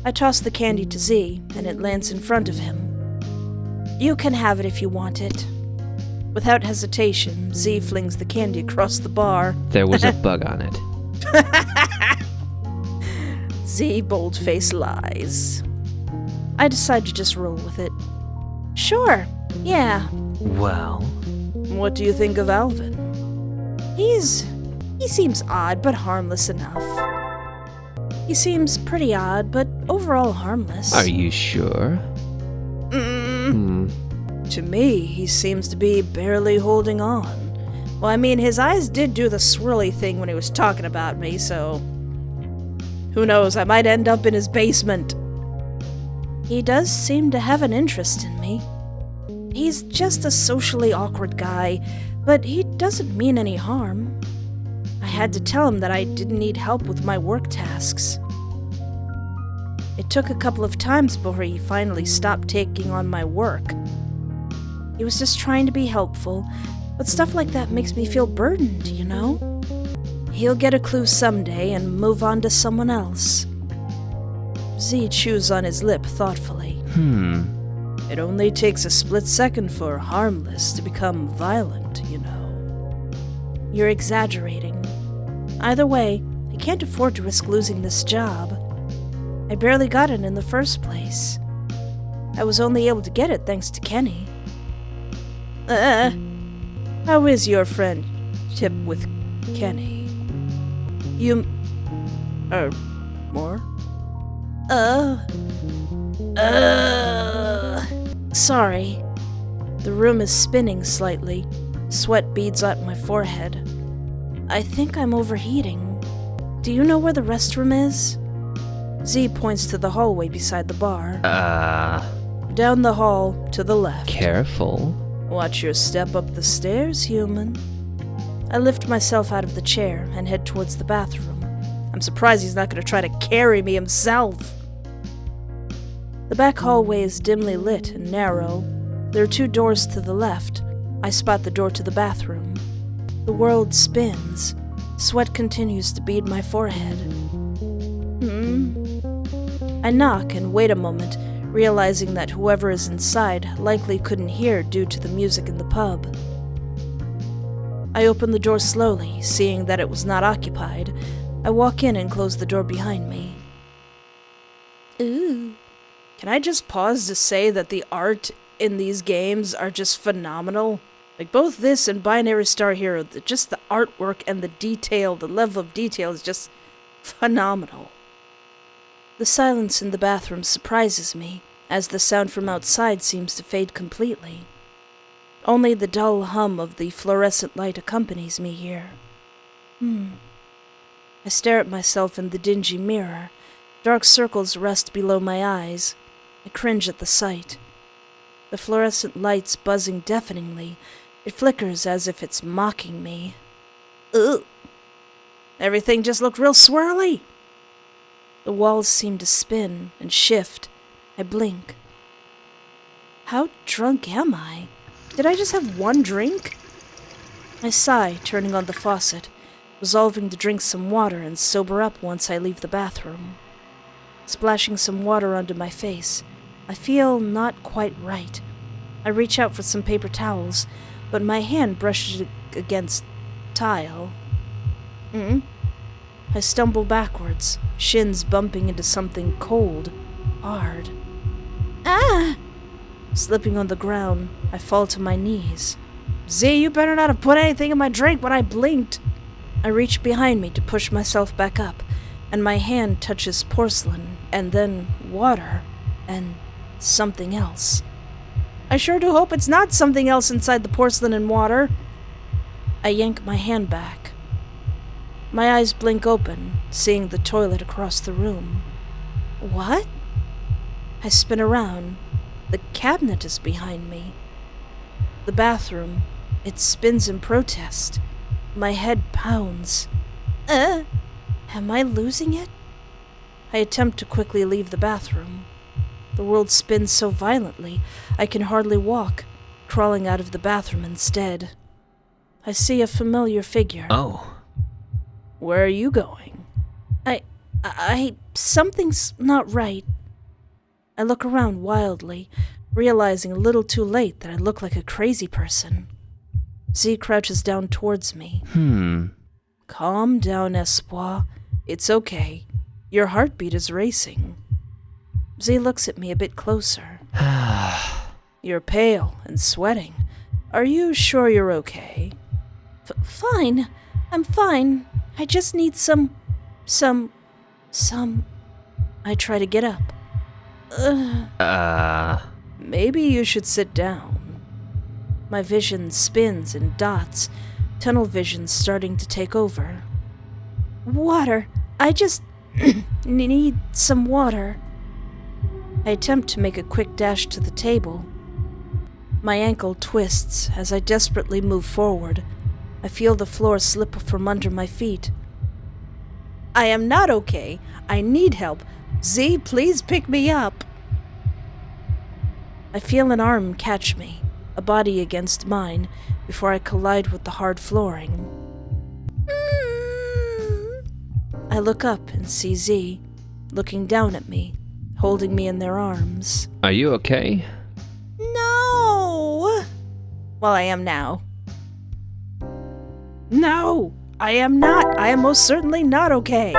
I toss the candy to Z, and it lands in front of him. You can have it if you want it. Without hesitation, Z flings the candy across the bar. There was a bug on it. Z bold-faced lies. I decide to just roll with it. Sure, yeah. Well? What do you think of Alvin? He seems odd, but harmless enough. He seems pretty odd, but overall harmless. Are you sure? To me, he seems to be barely holding on. Well, I mean, his eyes did do the swirly thing when he was talking about me, so... Who knows, I might end up in his basement. He does seem to have an interest in me. He's just a socially awkward guy, but he doesn't mean any harm. I had to tell him that I didn't need help with my work tasks. It took a couple of times before he finally stopped taking on my work. He was just trying to be helpful, but stuff like that makes me feel burdened, you know? He'll get a clue someday and move on to someone else. Z chews on his lip thoughtfully. It only takes a split second for harmless to become violent, you know. You're exaggerating. Either way, I can't afford to risk losing this job. I barely got it in the first place. I was only able to get it thanks to Kenny. How is your friendship with Kenny? More? Sorry. The room is spinning slightly. Sweat beads on my forehead. I think I'm overheating. Do you know where the restroom is? Z points to the hallway beside the bar. Down the hall, to the left. Careful. Watch your step up the stairs, human. I lift myself out of the chair and head towards the bathroom. I'm surprised he's not going to try to carry me himself. The back hallway is dimly lit and narrow. There are 2 doors to the left. I spot the door to the bathroom. The world spins. Sweat continues to bead my forehead. I knock and wait a moment, realizing that whoever is inside likely couldn't hear due to the music in the pub. I open the door slowly, seeing that it was not occupied. I walk in and close the door behind me. Ooh. Can I just pause to say that the art in these games are just phenomenal? Like, both this and Binary Star Hero, just the artwork and the detail, the level of detail is just phenomenal. The silence in the bathroom surprises me, as the sound from outside seems to fade completely. Only the dull hum of the fluorescent light accompanies me here. I stare at myself in the dingy mirror. Dark circles rest below my eyes. I cringe at the sight. The fluorescent light's buzzing deafeningly. It flickers as if it's mocking me. Ugh! Everything just looked real swirly. The walls seem to spin and shift. I blink. How drunk am I? Did I just have one drink? I sigh, turning on the faucet, resolving to drink some water and sober up once I leave the bathroom. Splashing some water onto my face, I feel not quite right. I reach out for some paper towels, but my hand brushes against tile. I stumble backwards, shins bumping into something cold, hard. Ah! Slipping on the ground, I fall to my knees. Z, you better not have put anything in my drink when I blinked. I reach behind me to push myself back up, and my hand touches porcelain, and then water, and something else. I sure do hope it's not something else inside the porcelain and water. I yank my hand back. My eyes blink open, seeing the toilet across the room. What? I spin around. The cabinet is behind me. The bathroom, it spins in protest. My head pounds. Am I losing it? I attempt to quickly leave the bathroom. The world spins so violently, I can hardly walk, crawling out of the bathroom instead. I see a familiar figure. Oh. Where are you going? Something's not right. I look around wildly, realizing a little too late that I look like a crazy person. Z crouches down towards me. Calm down, Espoir. It's okay. Your heartbeat is racing. Z looks at me a bit closer. You're pale and sweating. Are you sure you're okay? Fine. I'm fine. I just need some... I try to get up. Maybe you should sit down. My vision spins in dots, tunnel vision starting to take over. Water. I just need some water. I attempt to make a quick dash to the table. My ankle twists as I desperately move forward. I feel the floor slip from under my feet. I am not okay. I need help. Z, please pick me up. I feel an arm catch me, a body against mine, before I collide with the hard flooring. I look up and see Z, looking down at me, holding me in their arms. Are you okay? No! Well, I am now. No! I am not. I am most certainly not okay.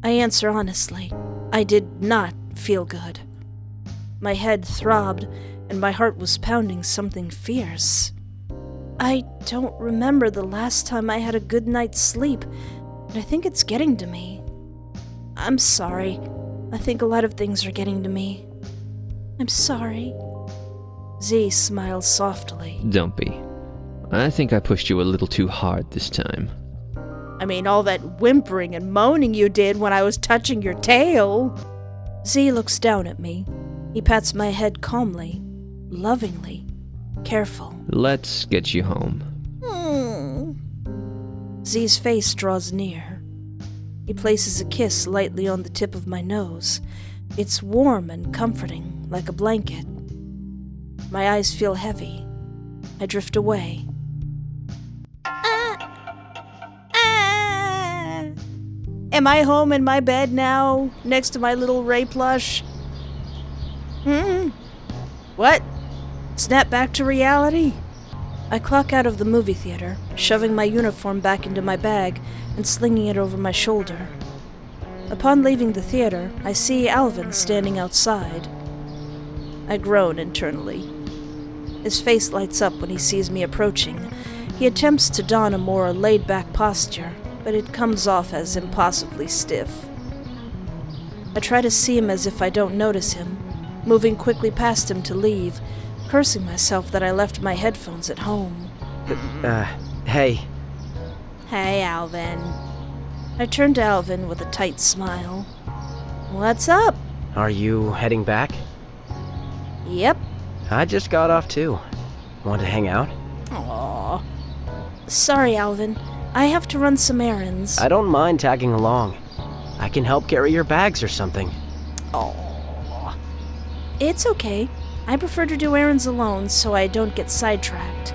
I answer honestly. I did not feel good. My head throbbed, and my heart was pounding something fierce. I don't remember the last time I had a good night's sleep, but I think it's getting to me. I'm sorry. I think a lot of things are getting to me. I'm sorry. Z smiles softly. Don't be. I think I pushed you a little too hard this time. I mean, all that whimpering and moaning you did when I was touching your tail. Z looks down at me. He pats my head calmly, lovingly, careful. Let's get you home. Z's face draws near. He places a kiss lightly on the tip of my nose. It's warm and comforting, like a blanket. My eyes feel heavy. I drift away. Am I home in my bed now, next to my little Ray plush? What? Snap back to reality? I clock out of the movie theater, shoving my uniform back into my bag and slinging it over my shoulder. Upon leaving the theater, I see Alvin standing outside. I groan internally. His face lights up when he sees me approaching. He attempts to don a more laid-back posture, but it comes off as impossibly stiff. I try to see him as if I don't notice him, moving quickly past him to leave, cursing myself that I left my headphones at home. Hey. Hey, Alvin. I turn to Alvin with a tight smile. What's up? Are you heading back? Yep. I just got off too. Want to hang out? Aww. Sorry, Alvin. I have to run some errands. I don't mind tagging along. I can help carry your bags or something. Aww. It's okay. I prefer to do errands alone so I don't get sidetracked.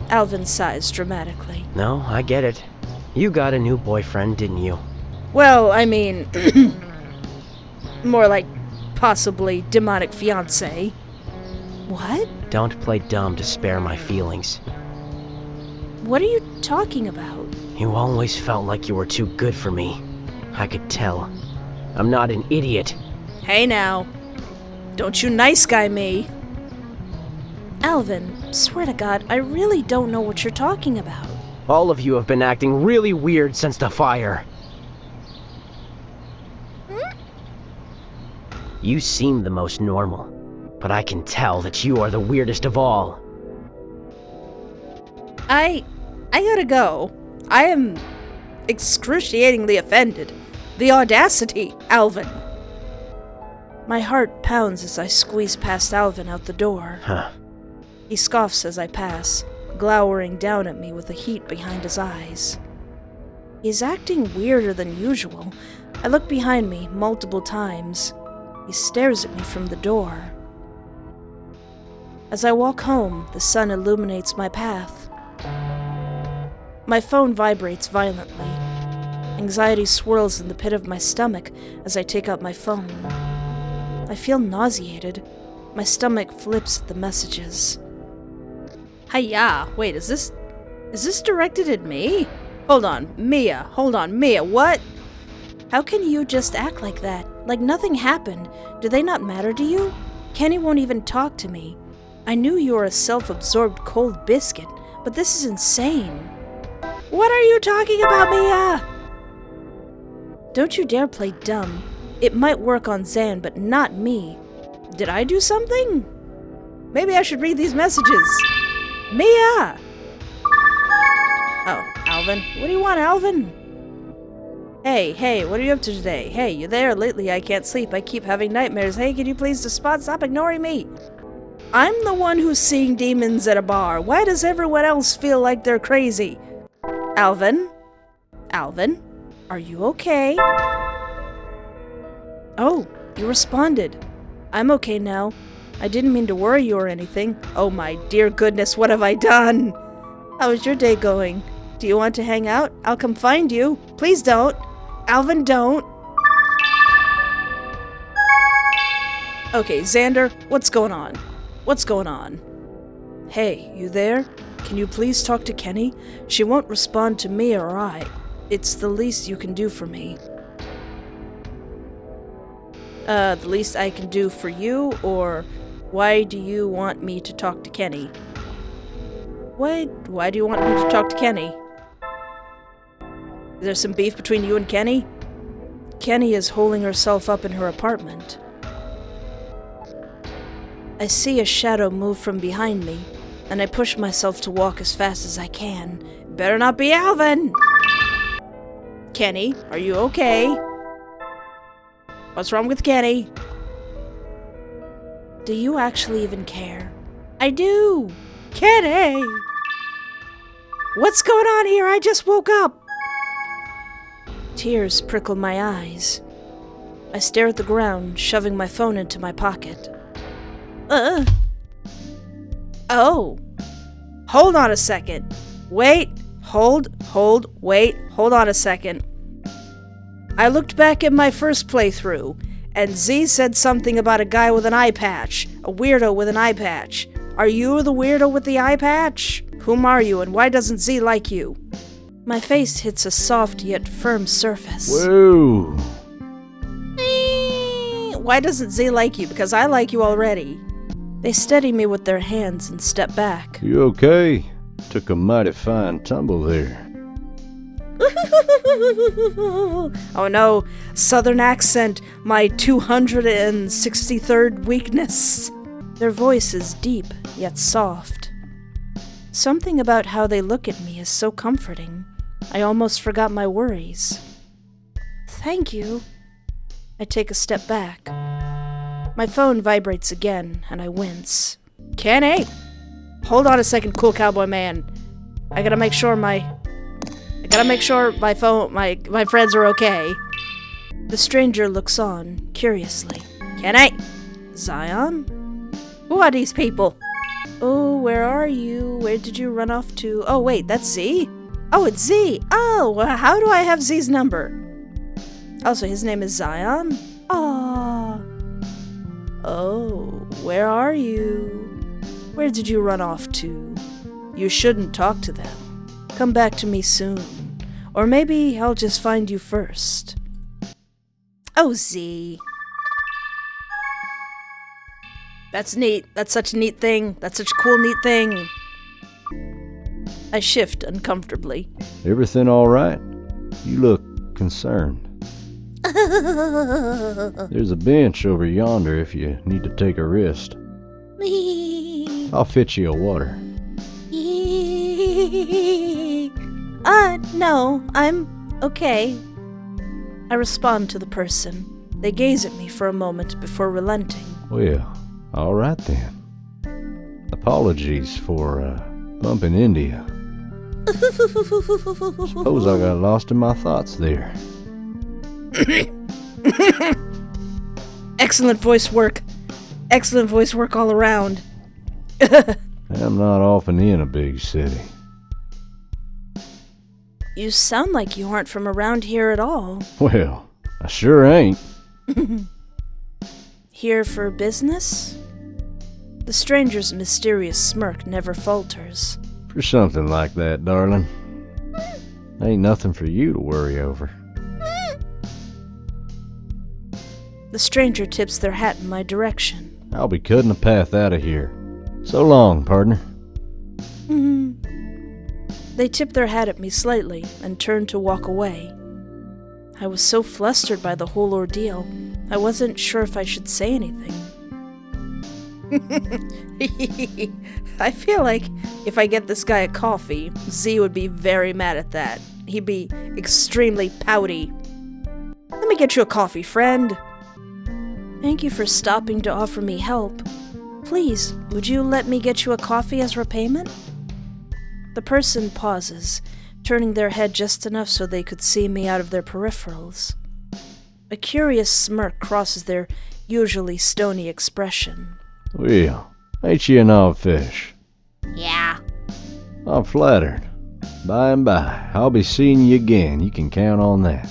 Alvin sighs dramatically. No, I get it. You got a new boyfriend, didn't you? Well, I mean, more like possibly demonic fiancé. What? Don't play dumb to spare my feelings. What are you talking about? You always felt like you were too good for me. I could tell. I'm not an idiot. Hey now. Don't you nice guy me. Alvin, swear to God, I really don't know what you're talking about. All of you have been acting really weird since the fire. You seem the most normal, but I can tell that you are the weirdest of all. I gotta go. I am excruciatingly offended. The audacity, Alvin. My heart pounds as I squeeze past Alvin out the door. He scoffs as I pass, glowering down at me with the heat behind his eyes. He's acting weirder than usual. I look behind me multiple times. He stares at me from the door. As I walk home, the sun illuminates my path. My phone vibrates violently. Anxiety swirls in the pit of my stomach as I take out my phone. I feel nauseated. My stomach flips at the messages. Hi-ya, wait, is this directed at me? Hold on, Mia, what? How can you just act like that? Like nothing happened? Do they not matter to you? Kenny won't even talk to me. I knew you were a self-absorbed cold biscuit, but this is insane. What are you talking about, Mia? Don't you dare play dumb. It might work on Zan, but not me. Did I do something? Maybe I should read these messages. Mia! Oh, Alvin. What do you want, Alvin? Hey, what are you up to today? Hey, you there? Lately I can't sleep. I keep having nightmares. Hey, can you please just stop ignoring me? I'm the one who's seeing demons at a bar. Why does everyone else feel like they're crazy? Alvin? Alvin? Are you okay? Oh, you responded. I'm okay now. I didn't mean to worry you or anything. Oh my dear goodness, what have I done? How is your day going? Do you want to hang out? I'll come find you. Please don't. Alvin, don't. Okay, Xander, what's going on? What's going on? Hey, you there? Can you please talk to Kenny? She won't respond to me or I. It's the least you can do for me. The least I can do for you, or why do you want me to talk to Kenny? Why do you want me to talk to Kenny? Is there some beef between you and Kenny? Kenny is holding herself up in her apartment. I see a shadow move from behind me, and I push myself to walk as fast as I can. Better not be Alvin! Kenny, are you okay? What's wrong with Kenny? Do you actually even care? I do! Kenny! What's going on here? I just woke up! Tears prickle my eyes. I stare at the ground, shoving my phone into my pocket. Oh. Hold on a second. Wait. Hold on a second. I looked back at my first playthrough, and Z said something about a guy with an eye patch. A weirdo with an eye patch. Are you the weirdo with the eye patch? Whom are you, and why doesn't Z like you? My face hits a soft yet firm surface. Whoa! Why doesn't Z like you? Because I like you already. They steady me with their hands and step back. You okay? Took a mighty fine tumble there. Oh no, southern accent, my 263rd weakness. Their voice is deep, yet soft. Something about how they look at me is so comforting. I almost forgot my worries. Thank you. I take a step back. My phone vibrates again, and I wince. Kenny! Hold on a second, cool cowboy man. I gotta make sure my friends are okay. The stranger looks on, curiously. Kenny! Zion? Who are these people? Oh, where are you? Where did you run off to? Oh, wait, that's Z? Oh, it's Z! Oh, well, how do I have Z's number? Also, his name is Zion? Aww. Oh, where are you? Where did you run off to? You shouldn't talk to them. Come back to me soon. Or maybe I'll just find you first. Oh, Z. That's neat. That's such a neat thing. That's such a cool, neat thing. I shift uncomfortably. Everything all right? You look concerned. There's a bench over yonder if you need to take a rest. I'll fetch you a water. No, I'm okay. I respond to the person. They gaze at me for a moment before relenting. Well, all right then. Apologies for bumping into you. Suppose I got lost in my thoughts there. Excellent voice work. Excellent voice work all around. I'm not often in a big city. You sound like you aren't from around here at all. Well, I sure ain't. Here for business? The stranger's mysterious smirk never falters. For something like that, darling. Ain't nothing for you to worry over. The stranger tips their hat in my direction. I'll be cutting a path out of here. So long, partner. They tip their hat at me slightly and turn to walk away. I was so flustered by the whole ordeal, I wasn't sure if I should say anything. I feel like if I get this guy a coffee, Z would be very mad at that. He'd be extremely pouty. Let me get you a coffee, friend. Thank you for stopping to offer me help. Please, would you let me get you a coffee as repayment? The person pauses, turning their head just enough so they could see me out of their peripherals. A curious smirk crosses their usually stony expression. Well, ain't you an odd fish? Yeah. I'm flattered. By and by, I'll be seeing you again. You can count on that.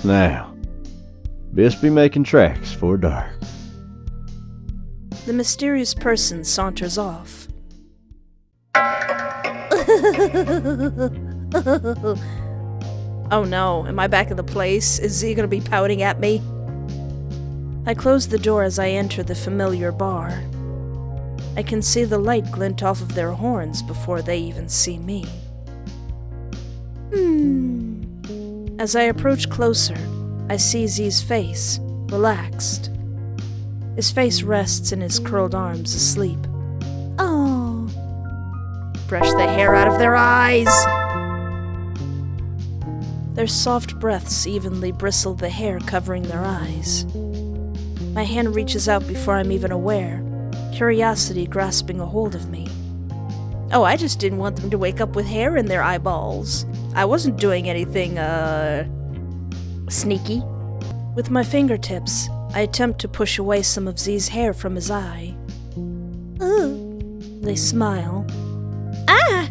Now, best be making tracks for dark. The mysterious person saunters off. Oh no, am I back in the place? Is Z gonna be pouting at me? I close the door as I enter the familiar bar. I can see the light glint off of their horns before they even see me. As I approach closer, I see Z's face, relaxed. His face rests in his curled arms, asleep. Oh. Brush the hair out of their eyes. Their soft breaths evenly bristle the hair covering their eyes. My hand reaches out before I'm even aware, curiosity grasping a hold of me. Oh, I just didn't want them to wake up with hair in their eyeballs. I wasn't doing anything, sneaky. With my fingertips, I attempt to push away some of Z's hair from his eye. Ooh. They smile. Ah!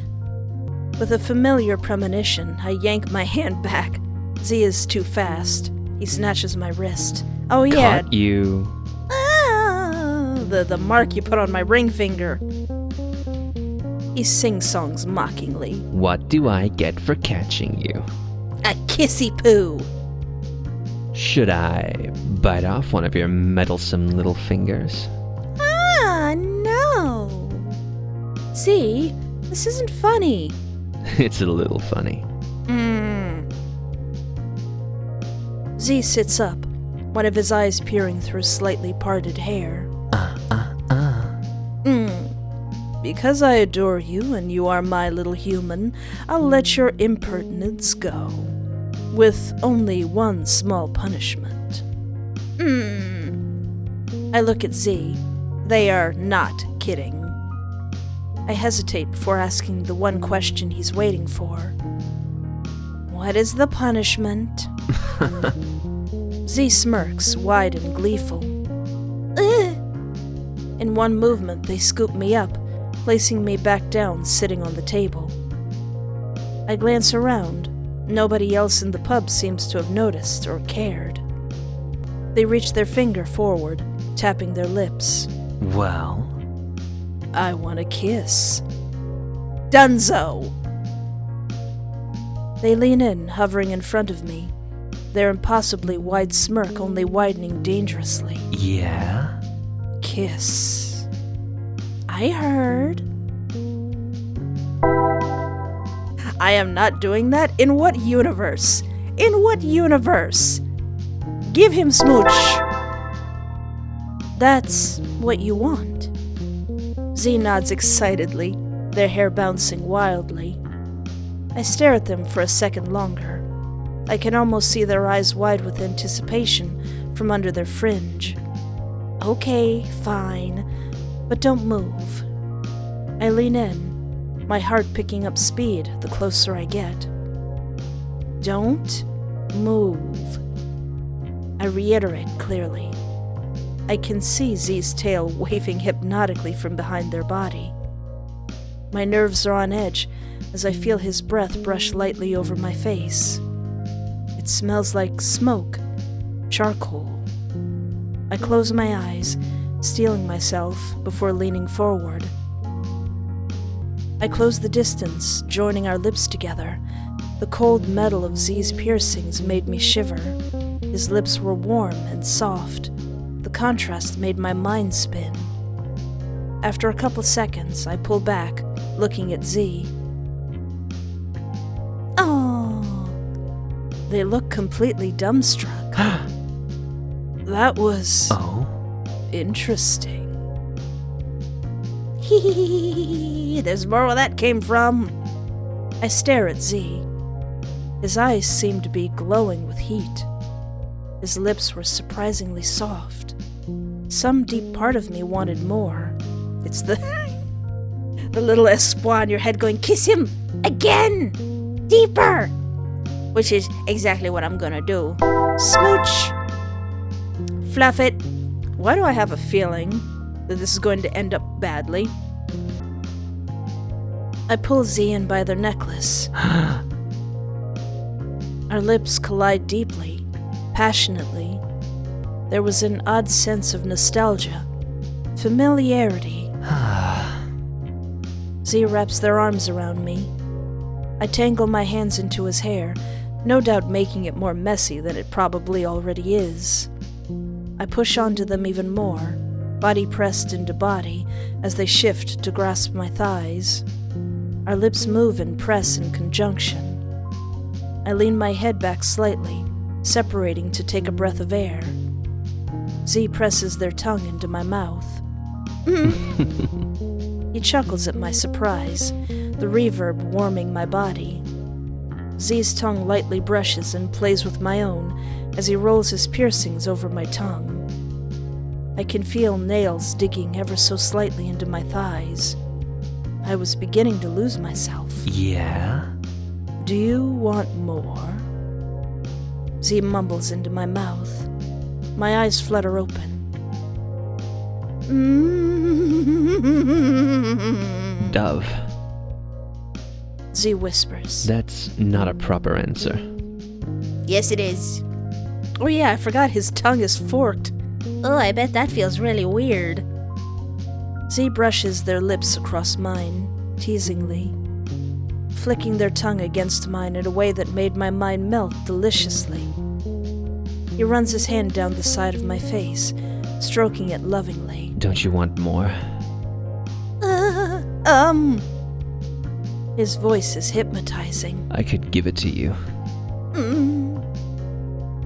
With a familiar premonition, I yank my hand back. Z is too fast. He snatches my wrist. Oh yeah. Caught you. Ah, the mark you put on my ring finger. He sing-songs mockingly. What do I get for catching you? A kissy poo. Should I bite off one of your meddlesome little fingers? Ah, no. See, this isn't funny. It's a little funny. Z sits up, one of his eyes peering through slightly parted hair. Because I adore you and you are my little human, I'll let your impertinence go. With only one small punishment. I look at Z. They are not kidding. I hesitate before asking the one question he's waiting for. What is the punishment? Z smirks, wide and gleeful. Ugh. In one movement, they scoop me up, placing me back down, sitting on the table. I glance around. Nobody else in the pub seems to have noticed or cared. They reach their finger forward, tapping their lips. Well? I want a kiss. Dunzo! They lean in, hovering in front of me, their impossibly wide smirk only widening dangerously. Yeah? Kiss. I heard. I am not doing that? In what universe? In what universe? Give him smooch. That's what you want. Z nods excitedly, their hair bouncing wildly. I stare at them for a second longer. I can almost see their eyes wide with anticipation from under their fringe. Okay, fine, but don't move. I lean in, my heart picking up speed the closer I get. Don't move. I reiterate clearly. I can see Z's tail waving hypnotically from behind their body. My nerves are on edge as I feel his breath brush lightly over my face. It smells like smoke, charcoal. I close my eyes, steeling myself before leaning forward. I close the distance, joining our lips together. The cold metal of Z's piercings made me shiver. His lips were warm and soft. The contrast made my mind spin. After a couple seconds, I pull back, looking at Z. Oh. They look completely dumbstruck. That was... interesting. There's more where that came from. I stare at Z. His eyes seemed to be glowing with heat. His lips were surprisingly soft. Some deep part of me wanted more. It's the little espoir in your head going, kiss him again, deeper, which is exactly what I'm gonna do. Smooch. Fluff it. Why do I have a feeling that this is going to end up badly? I pull Z in by their necklace. Our lips collide deeply, passionately. There was an odd sense of nostalgia, familiarity. Z wraps their arms around me. I tangle my hands into his hair, no doubt making it more messy than it probably already is. I push onto them even more, body pressed into body as they shift to grasp my thighs. Our lips move and press in conjunction. I lean my head back slightly, separating to take a breath of air. Z presses their tongue into my mouth. He chuckles at my surprise, the reverb warming my body. Z's tongue lightly brushes and plays with my own as he rolls his piercings over my tongue. I can feel nails digging ever so slightly into my thighs. I was beginning to lose myself. Yeah? Do you want more? Z mumbles into my mouth. My eyes flutter open. Dove. Z whispers. That's not a proper answer. Yes, it is. Oh yeah, I forgot his tongue is forked. Oh, I bet that feels really weird. Z brushes their lips across mine, teasingly, flicking their tongue against mine in a way that made my mind melt deliciously. He runs his hand down the side of my face, stroking it lovingly. Don't you want more? His voice is hypnotizing. I could give it to you.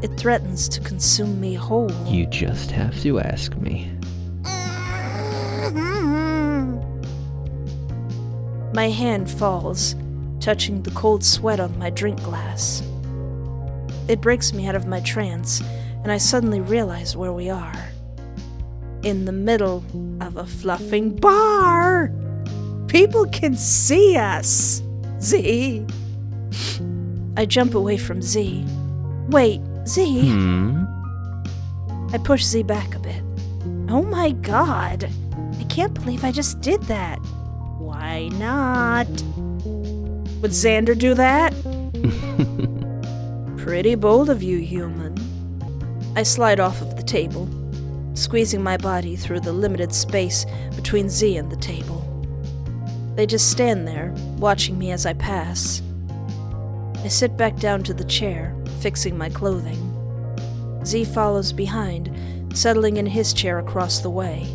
It threatens to consume me whole. You just have to ask me. My hand falls, touching the cold sweat on my drink glass. It breaks me out of my trance, and I suddenly realize where we are. In the middle of a fluffing bar! People can see us! Z! I jump away from Z. Wait, Z? I push Z back a bit. Oh my god! I can't believe I just did that. Why not? Would Xander do that? Pretty bold of you, human. I slide off of the table, squeezing my body through the limited space between Z and the table. They just stand there, watching me as I pass. I sit back down to the chair, fixing my clothing. Z follows behind, settling in his chair across the way.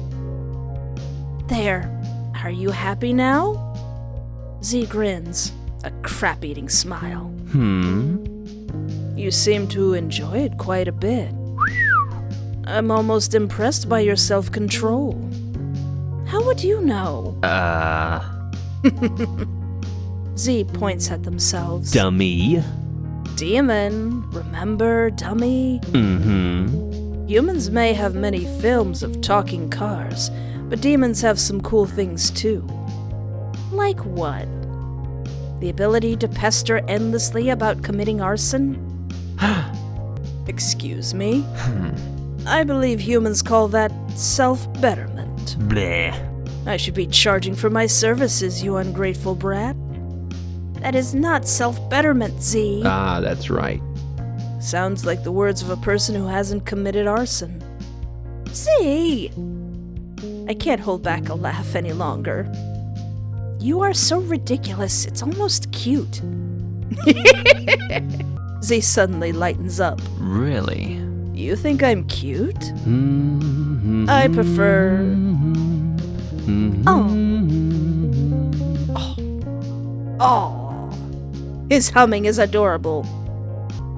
There. Are you happy now? Z grins, a crap-eating smile. You seem to enjoy it quite a bit. I'm almost impressed by your self-control. How would you know? Z points at themselves. Dummy. Demon, remember, dummy? Humans may have many films of talking cars, but demons have some cool things too. Like what? The ability to pester endlessly about committing arson? Excuse me? I believe humans call that self-betterment. Bleh. I should be charging for my services, you ungrateful brat. That is not self-betterment, Z. Ah, that's right. Sounds like the words of a person who hasn't committed arson. Z! I can't hold back a laugh any longer. You are so ridiculous, it's almost cute. Z suddenly lightens up. Really? You think I'm cute? I prefer... Oh. His humming is adorable.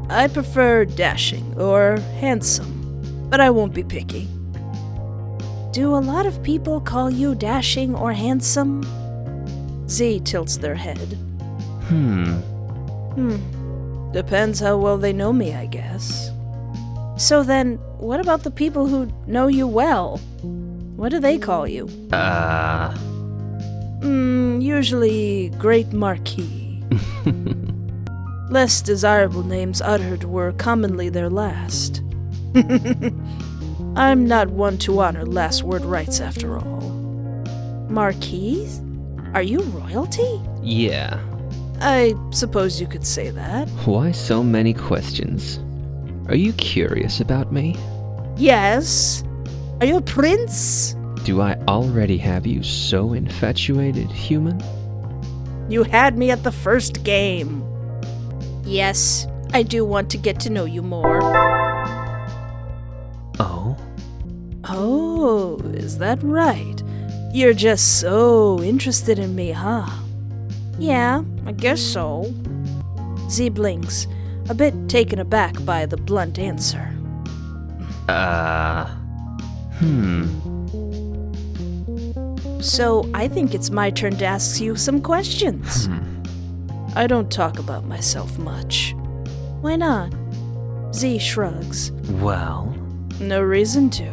I prefer dashing or handsome, but I won't be picky. Do a lot of people call you dashing or handsome? Z tilts their head. Depends how well they know me, I guess. So then, what about the people who know you well? What do they call you? Usually Great Marquis. Less desirable names uttered were commonly their last. I'm not one to honor last word rights after all. Marquis? Are you royalty? Yeah. I suppose you could say that. Why so many questions? Are you curious about me? Yes. Are you a prince? Do I already have you so infatuated, human? You had me at the first game. Yes, I do want to get to know you more. Oh? Oh, is that right? You're just so interested in me, huh? Yeah, I guess so. Z blinks, a bit taken aback by the blunt answer. So I think it's my turn to ask you some questions. I don't talk about myself much. Why not? Z shrugs. Well? No reason to.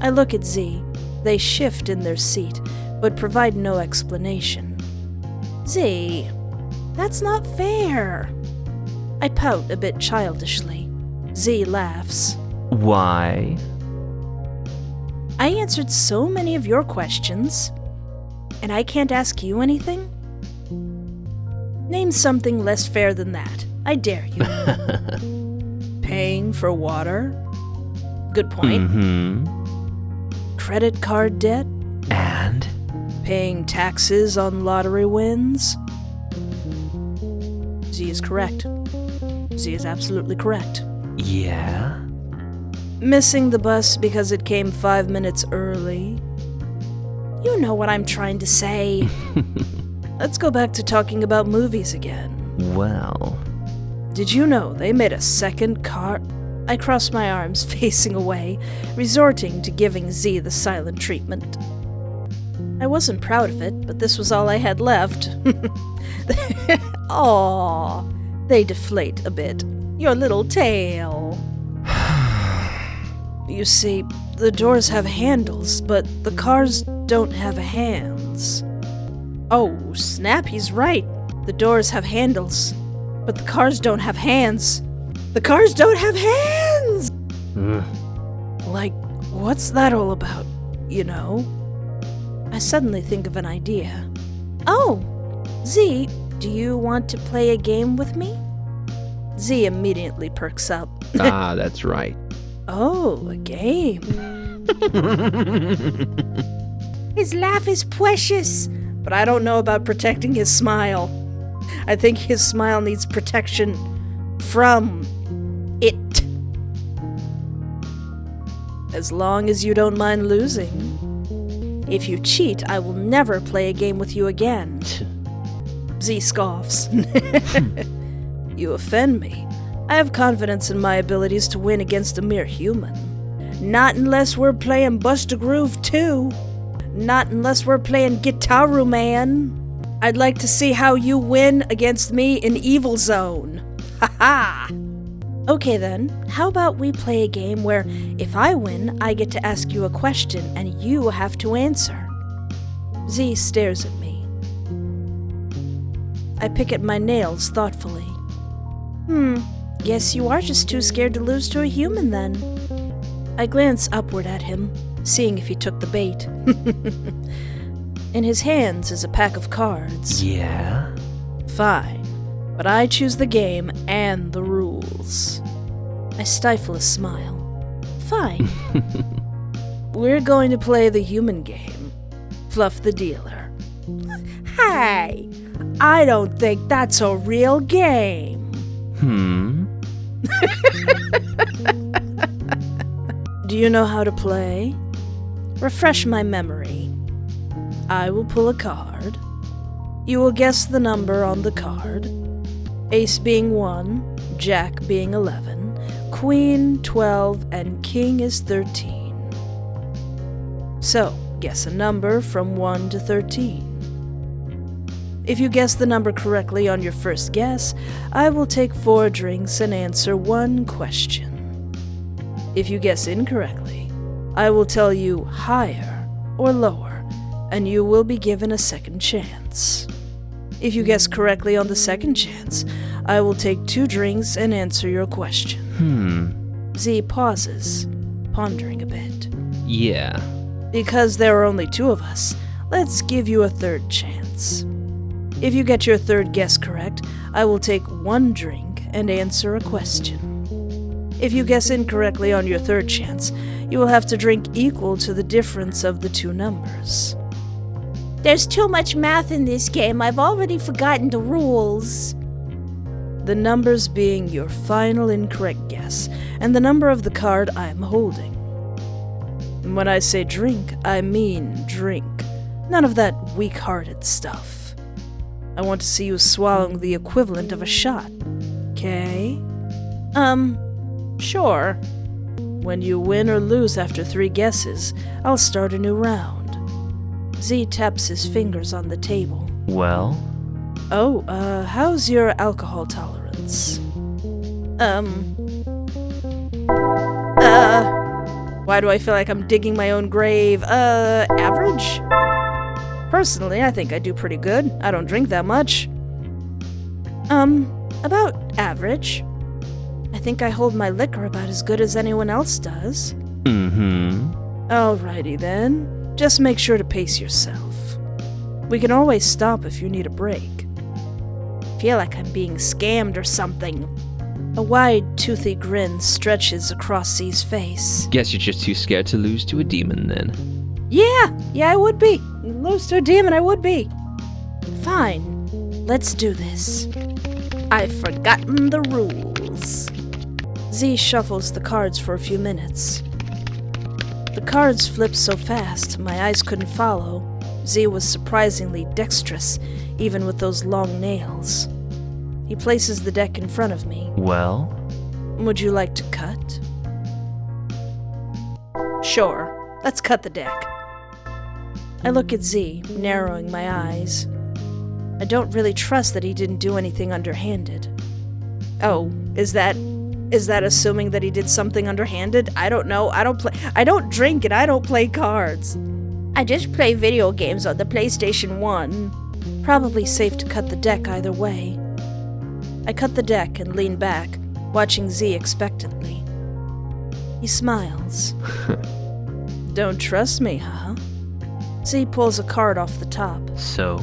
I look at Z. They shift in their seat, but provide no explanation. Z, that's not fair. I pout a bit childishly. Z laughs. Why? I answered so many of your questions, and I can't ask you anything? Name something less fair than that. I dare you. Paying for water? Good point. Mm-hmm. Credit card debt? And? Paying taxes on lottery wins? Z is correct. Z is absolutely correct. Yeah? Missing the bus because it came 5 minutes early? You know what I'm trying to say. Let's go back to talking about movies again. Well... Did you know they made a second car? I crossed my arms, facing away, resorting to giving Z the silent treatment. I wasn't proud of it, but this was all I had left. Aww, they deflate a bit. Your little tail. You see, the doors have handles, but the cars don't have hands. Oh, snap, he's right. The doors have handles, but the cars don't have hands. The cars don't have hands! Like, what's that all about, you know? I suddenly think of an idea. Oh, Z, do you want to play a game with me? Z immediately perks up. Ah, that's right. Oh, a game. His laugh is precious, but I don't know about protecting his smile. I think his smile needs protection from it. As long as you don't mind losing. If you cheat, I will never play a game with you again. Z scoffs. You offend me. I have confidence in my abilities to win against a mere human. Not unless we're playing Bust a Groove 2. Not unless we're playing Guitaru Man. I'd like to see how you win against me in Evil Zone. Ha ha! Okay then, how about we play a game where if I win, I get to ask you a question and you have to answer. Z stares at me. I pick at my nails thoughtfully. Guess you are just too scared to lose to a human then. I glance upward at him, seeing if he took the bait. In his hands is a pack of cards. Yeah? Fine, but I choose the game and the rules. I stifle a smile. Fine. We're going to play the human game. Fluff the dealer. Hey, I don't think that's a real game. Do you know how to play? Refresh my memory. I will pull a card. You will guess the number on the card. Ace being 1, Jack being 11, Queen 12, and King is 13. So, guess a number from 1 to 13. If you guess the number correctly on your first guess, I will take 4 drinks and answer 1 question. If you guess incorrectly, I will tell you higher or lower, and you will be given a second chance. If you guess correctly on the second chance, I will take 2 drinks and answer your question. Z pauses, pondering a bit. Yeah. Because there are only 2 of us, let's give you a 3rd chance. If you get your 3rd guess correct, I will take 1 drink and answer a question. If you guess incorrectly on your 3rd chance, you will have to drink equal to the difference of the 2 numbers. There's too much math in this game. I've already forgotten the rules. The numbers being your final incorrect guess, and the number of the card I'm holding. And when I say drink, I mean drink. None of that weak-hearted stuff. I want to see you swallowing the equivalent of a shot. Okay? Sure. When you win or lose after 3 guesses, I'll start a new round. Z taps his fingers on the table. Well? Oh, how's your alcohol tolerance? Why do I feel like I'm digging my own grave? Average? Personally, I think I do pretty good. I don't drink that much. About average. I think I hold my liquor about as good as anyone else does. Mm-hmm. Alrighty then. Just make sure to pace yourself. We can always stop if you need a break. Feel like I'm being scammed or something. A wide, toothy grin stretches across Z's face. Guess you're just too scared to lose to a demon then. Yeah, I would be. Lose to a demon, I would be. Fine, let's do this. I've forgotten the rules. Z shuffles the cards for a few minutes. The cards flipped so fast, my eyes couldn't follow. Z was surprisingly dexterous, even with those long nails. He places the deck in front of me. Well? Would you like to cut? Sure, let's cut the deck. I look at Z, narrowing my eyes. I don't really trust that he didn't do anything underhanded. Oh, is that assuming that he did something underhanded? I don't know. I don't drink and I don't play cards. I just play video games on the PlayStation 1. Probably safe to cut the deck either way. I cut the deck and lean back, watching Z expectantly. He smiles. Don't trust me, huh? Z pulls a card off the top. So?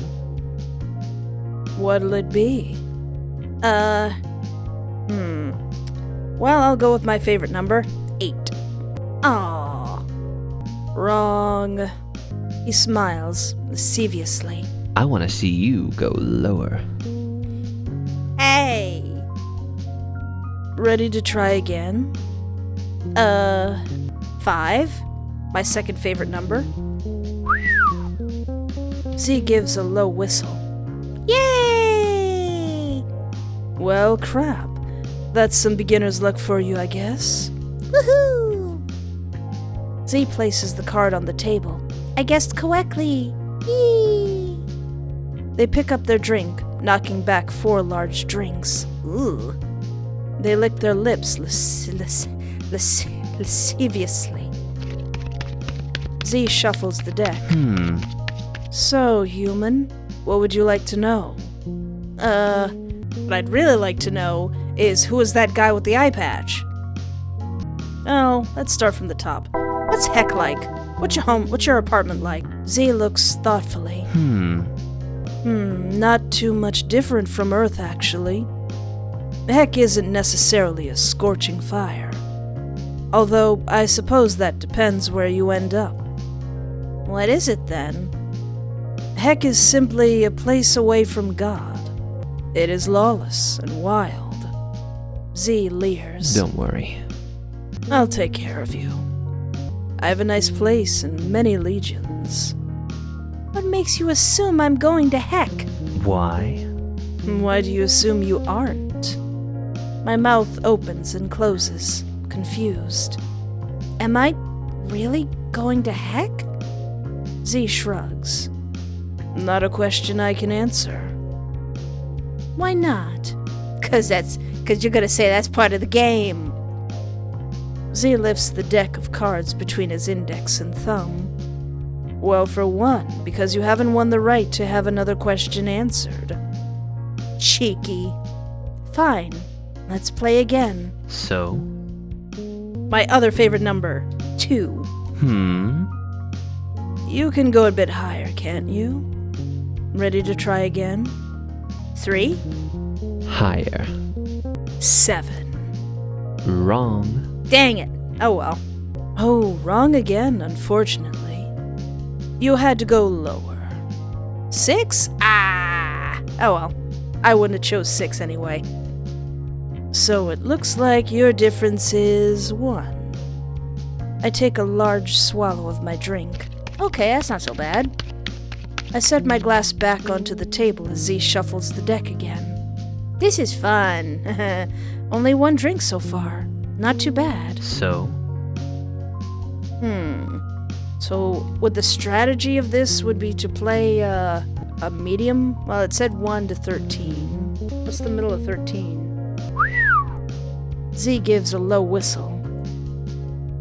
What'll it be? Well, I'll go with my favorite number, 8. Aw. Wrong. He smiles, lasciviously. I want to see you go lower. Hey! Ready to try again? 5? My second favorite number. Z gives a low whistle. Yay! Well, crap. That's some beginner's luck for you, I guess. Woohoo! Z places the card on the table. I guessed correctly. Yee! They pick up their drink, knocking back 4 large drinks. Ooh. They lick their lips lasciviously. Z shuffles the deck. So, human, what would you like to know? What I'd really like to know is who is that guy with the eye patch? Oh, let's start from the top. What's Heck like? What's your apartment like? Z looks thoughtfully. Not too much different from Earth, actually. Heck isn't necessarily a scorching fire. Although, I suppose that depends where you end up. What is it, then? Heck is simply a place away from God. It is lawless and wild. Z leers. Don't worry. I'll take care of you. I have a nice place and many legions. What makes you assume I'm going to Heck? Why? Why do you assume you aren't? My mouth opens and closes, confused. Am I really going to Heck? Z shrugs. Not a question I can answer. Why not? Cause you're gonna say that's part of the game. Z lifts the deck of cards between his index and thumb. Well, for one, because you haven't won the right to have another question answered. Cheeky. Fine, let's play again. So? My other favorite number, 2. You can go a bit higher, can't you? Ready to try again? 3? Higher. 7. Wrong. Dang it. Oh well. Oh, wrong again, unfortunately. You had to go lower. 6? Ah! Oh well. I wouldn't have chose 6 anyway. So it looks like your difference is 1. I take a large swallow of my drink. Okay, that's not so bad. I set my glass back onto the table as Z shuffles the deck again. This is fun. Only 1 drink so far. Not too bad. So? So, would the strategy of this would be to play a medium? Well, it said 1 to 13. What's the middle of 13? Z gives a low whistle.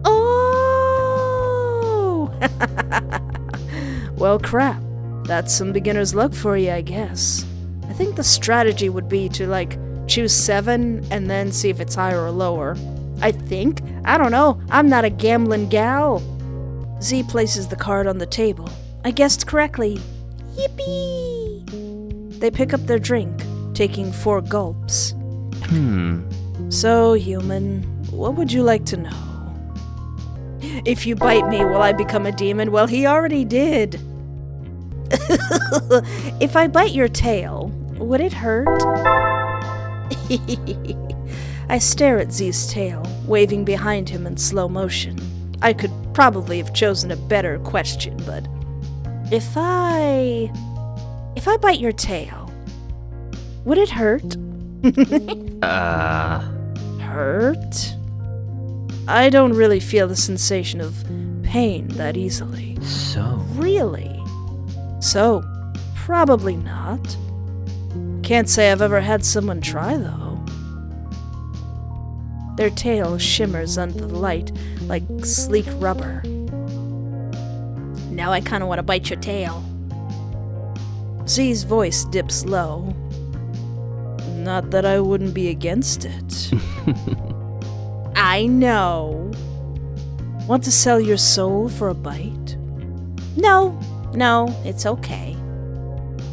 Oh! Well, crap. That's some beginner's luck for you, I guess. I think the strategy would be to, choose 7, and then see if it's higher or lower. I think. I don't know. I'm not a gambling gal. Z places the card on the table. I guessed correctly. Yippee! They pick up their drink, taking 4 gulps. So, human, what would you like to know? If you bite me, will I become a demon? Well, he already did. If I bite your tail, would it hurt? I stare at Z's tail, waving behind him in slow motion. I could probably have chosen a better question, but If I bite your tail, would it hurt? hurt? I don't really feel the sensation of pain that easily. So, Really? So, probably not. Can't say I've ever had someone try, though. Their tail shimmers under the light like sleek rubber. Now I kind of want to bite your tail. Z's voice dips low. Not that I wouldn't be against it. I know. Want to sell your soul for a bite? No, it's okay.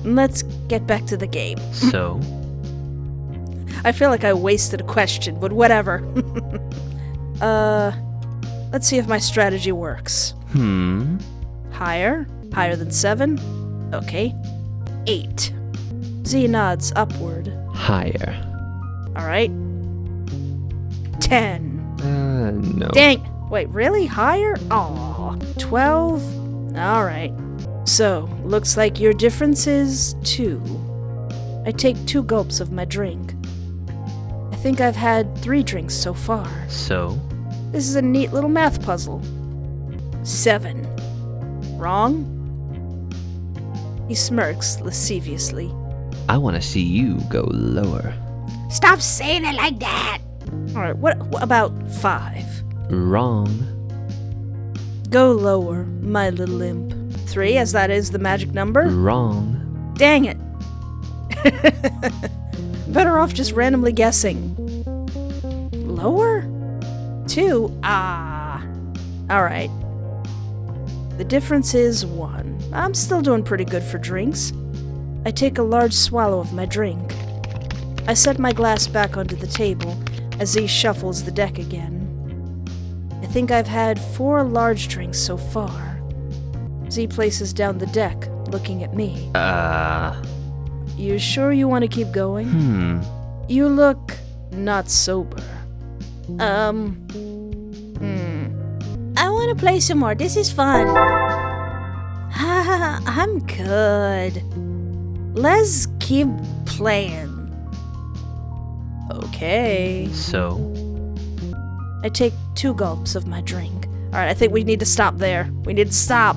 Let's get back to the game. so, I feel like I wasted a question, but whatever. Let's see if my strategy works. Higher? Higher than 7? Okay. 8. Z nods upward. higher. Alright. 10. No. Dang! Wait, really? Higher? Aw. 12? Alright. So, looks like your difference is 2. I take 2 gulps of my drink. I think I've had 3 drinks so far. So, This is a neat little math puzzle. 7. Wrong? He smirks lasciviously. I want to see you go lower. Stop saying it like that! Alright, what about 5? Wrong. Go lower, my little imp. 3, as that is the magic number? Wrong. Dang it. Better off just randomly guessing. Lower? 2? Ah. Alright. The difference is 1. I'm still doing pretty good for drinks. I take a large swallow of my drink. I set my glass back onto the table as Z shuffles the deck again. I think I've had 4 large drinks so far. Z places down the deck, looking at me. You sure you want to keep going? You look not sober. I want to play some more. This is fun. I'm good. Let's keep playing. Okay. So, I take 2 gulps of my drink. Alright, I think we need to stop there. We need to stop.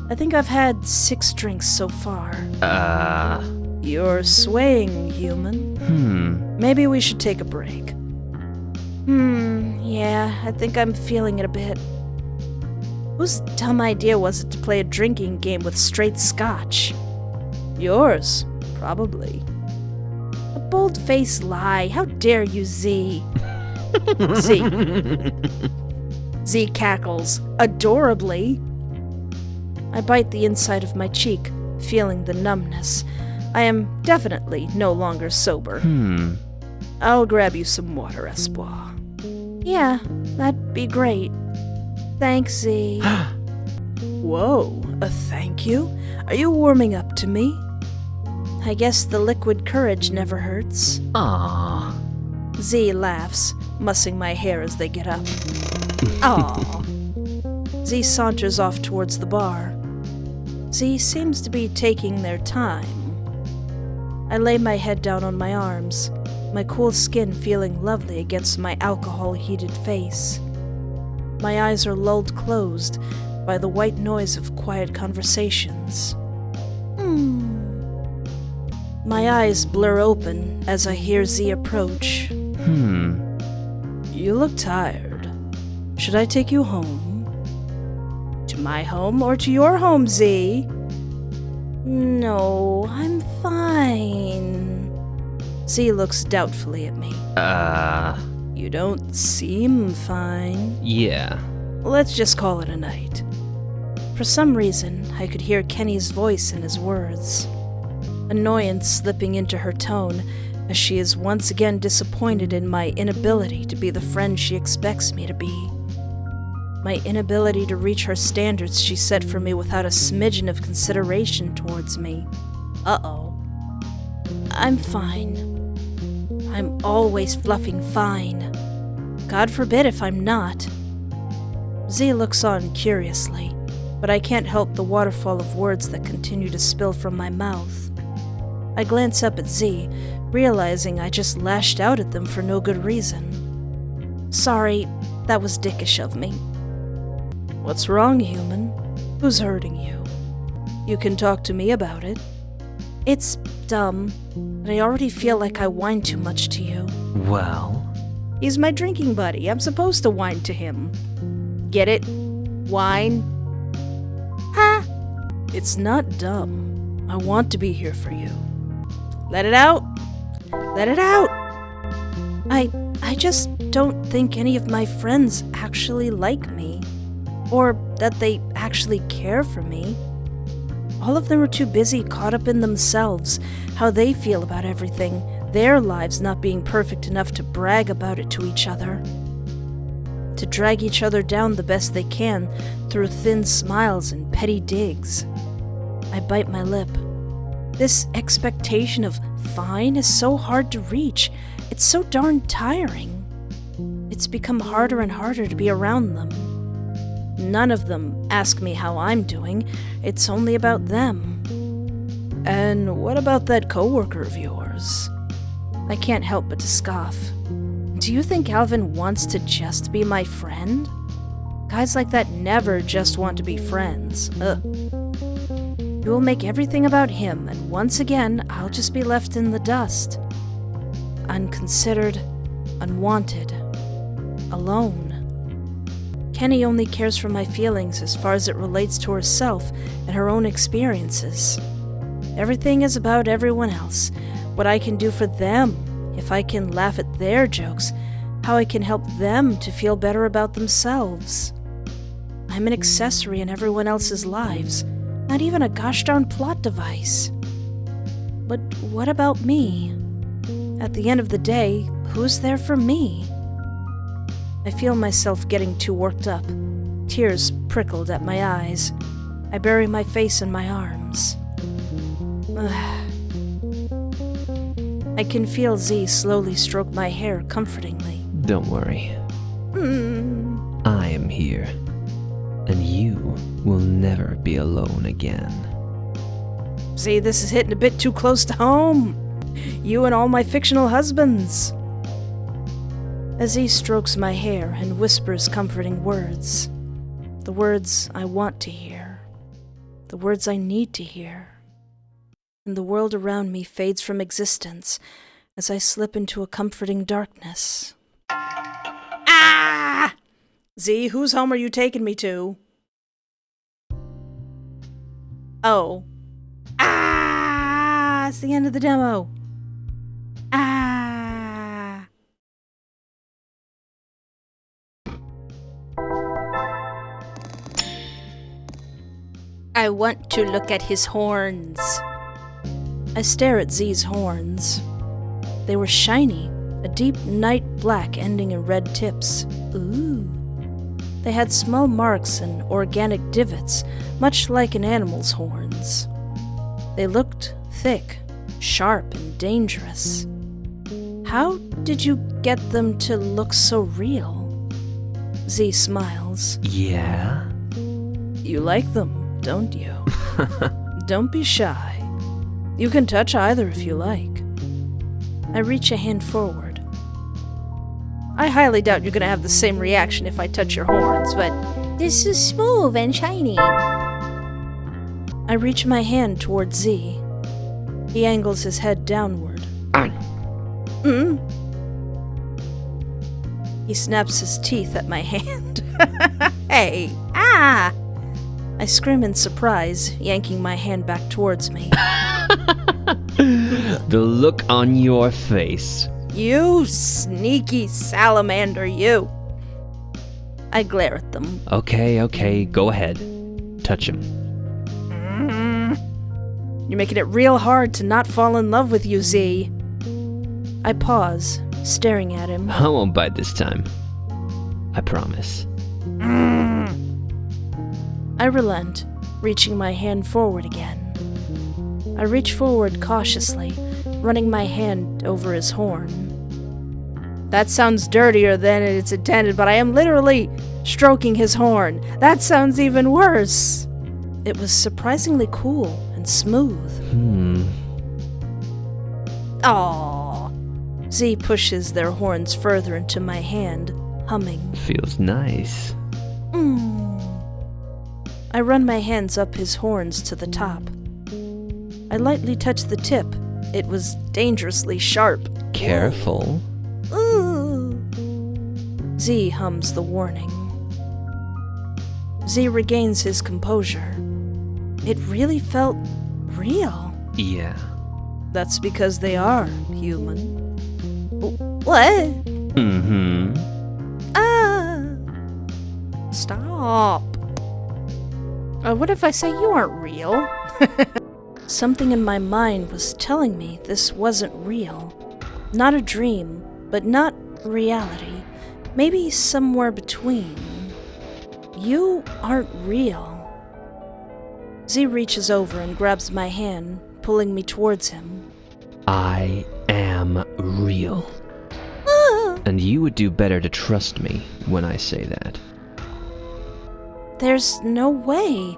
I think I've had 6 drinks so far. You're swaying, human. Maybe we should take a break. Yeah, I think I'm feeling it a bit. Whose dumb idea was it to play a drinking game with straight scotch? Yours, probably. A bold-faced lie. How dare you, Z? Z cackles adorably. I bite the inside of my cheek, feeling the numbness. I am definitely no longer sober. I'll grab you some water, Espoir. Yeah, that'd be great. Thanks, Z. Whoa, a thank you? Are you warming up to me? I guess the liquid courage never hurts. ah. Z laughs, mussing my hair as they get up. Aw. Z saunters off towards the bar. Z seems to be taking their time. I lay my head down on my arms, my cool skin feeling lovely against my alcohol-heated face. My eyes are lulled closed by the white noise of quiet conversations. My eyes blur open as I hear Z approach. You look tired. Should I take you home? To my home or to your home, Z? No, I'm fine. Z looks doubtfully at me. You don't seem fine. Yeah. Let's just call it a night. For some reason, I could hear Kenny's voice in his words. Annoyance slipping into her tone as she is once again disappointed in my inability to be the friend she expects me to be. My inability to reach her standards she set for me without a smidgen of consideration towards me. Uh-oh. I'm fine. I'm always fluffing fine. God forbid if I'm not. Z looks on curiously, but I can't help the waterfall of words that continue to spill from my mouth. I glance up at Z, realizing I just lashed out at them for no good reason. Sorry, that was dickish of me. What's wrong, human? Who's hurting you? You can talk to me about it. It's dumb, but I already feel like I whine too much to you. Well? He's my drinking buddy. I'm supposed to whine to him. Get it? Whine? Ha! It's not dumb. I want to be here for you. Let it out! Let it out! I just don't think any of my friends actually like me. Or that they actually care for me. All of them are too busy caught up in themselves, how they feel about everything, their lives not being perfect enough to brag about it to each other. To drag each other down the best they can through thin smiles and petty digs. I bite my lip. This expectation of fine is so hard to reach. It's so darn tiring. It's become harder and harder to be around them. None of them ask me how I'm doing. It's only about them. And what about that coworker of yours? I can't help but to scoff. Do you think Alvin wants to just be my friend? Guys like that never just want to be friends. Ugh. He will make everything about him, and once again, I'll just be left in the dust. Unconsidered, unwanted, alone. Kenny only cares for my feelings as far as it relates to herself and her own experiences. Everything is about everyone else, what I can do for them, if I can laugh at their jokes, how I can help them to feel better about themselves. I'm an accessory in everyone else's lives, not even a gosh darn plot device. But what about me? At the end of the day, who's there for me? I feel myself getting too worked up. Tears prickled at my eyes. I bury my face in my arms. I can feel Z slowly stroke my hair comfortingly. Don't worry. I am here. And you will never be alone again. Z, this is hitting a bit too close to home. You and all my fictional husbands. As he strokes my hair and whispers comforting words. The words I want to hear. The words I need to hear. And the world around me fades from existence as I slip into a comforting darkness. Ah! Z, whose home are you taking me to? Oh. Ah! It's the end of the demo. Ah! I want to look at his horns. I stare at Z's horns. They were shiny, a deep night black ending in red tips. Ooh. They had small marks and organic divots, much like an animal's horns. They looked thick, sharp, and dangerous. How did you get them to look so real? Z smiles. Yeah? You like them, don't you? Don't be shy. You can touch either if you like. I reach a hand forward. I highly doubt you're gonna have the same reaction if I touch your horns, but this is smooth and shiny. I reach my hand towards Z. He angles his head downward. He snaps his teeth at my hand. Hey, ah! I scream in surprise, yanking my hand back towards me. The look on your face. You sneaky salamander, you. I glare at them. Okay, go ahead. Touch him. You're making it real hard to not fall in love with you, Z. I pause, staring at him. I won't bite this time. I promise. I relent, reaching my hand forward again. I reach forward cautiously, running my hand over his horn. That sounds dirtier than it's intended, but I am literally stroking his horn. That sounds even worse. It was surprisingly cool and smooth. Aww. Z pushes their horns further into my hand, humming. Feels nice. I run my hands up his horns to the top. I lightly touch the tip. It was dangerously sharp. Careful. Z hums the warning. Z regains his composure. It really felt real. Yeah. That's because they are human. What? Stop. What if I say you aren't real? Something in my mind was telling me this wasn't real. Not a dream, but not reality. Maybe somewhere between. You aren't real. Z reaches over and grabs my hand, pulling me towards him. I am real. And you would do better to trust me when I say that. There's no way.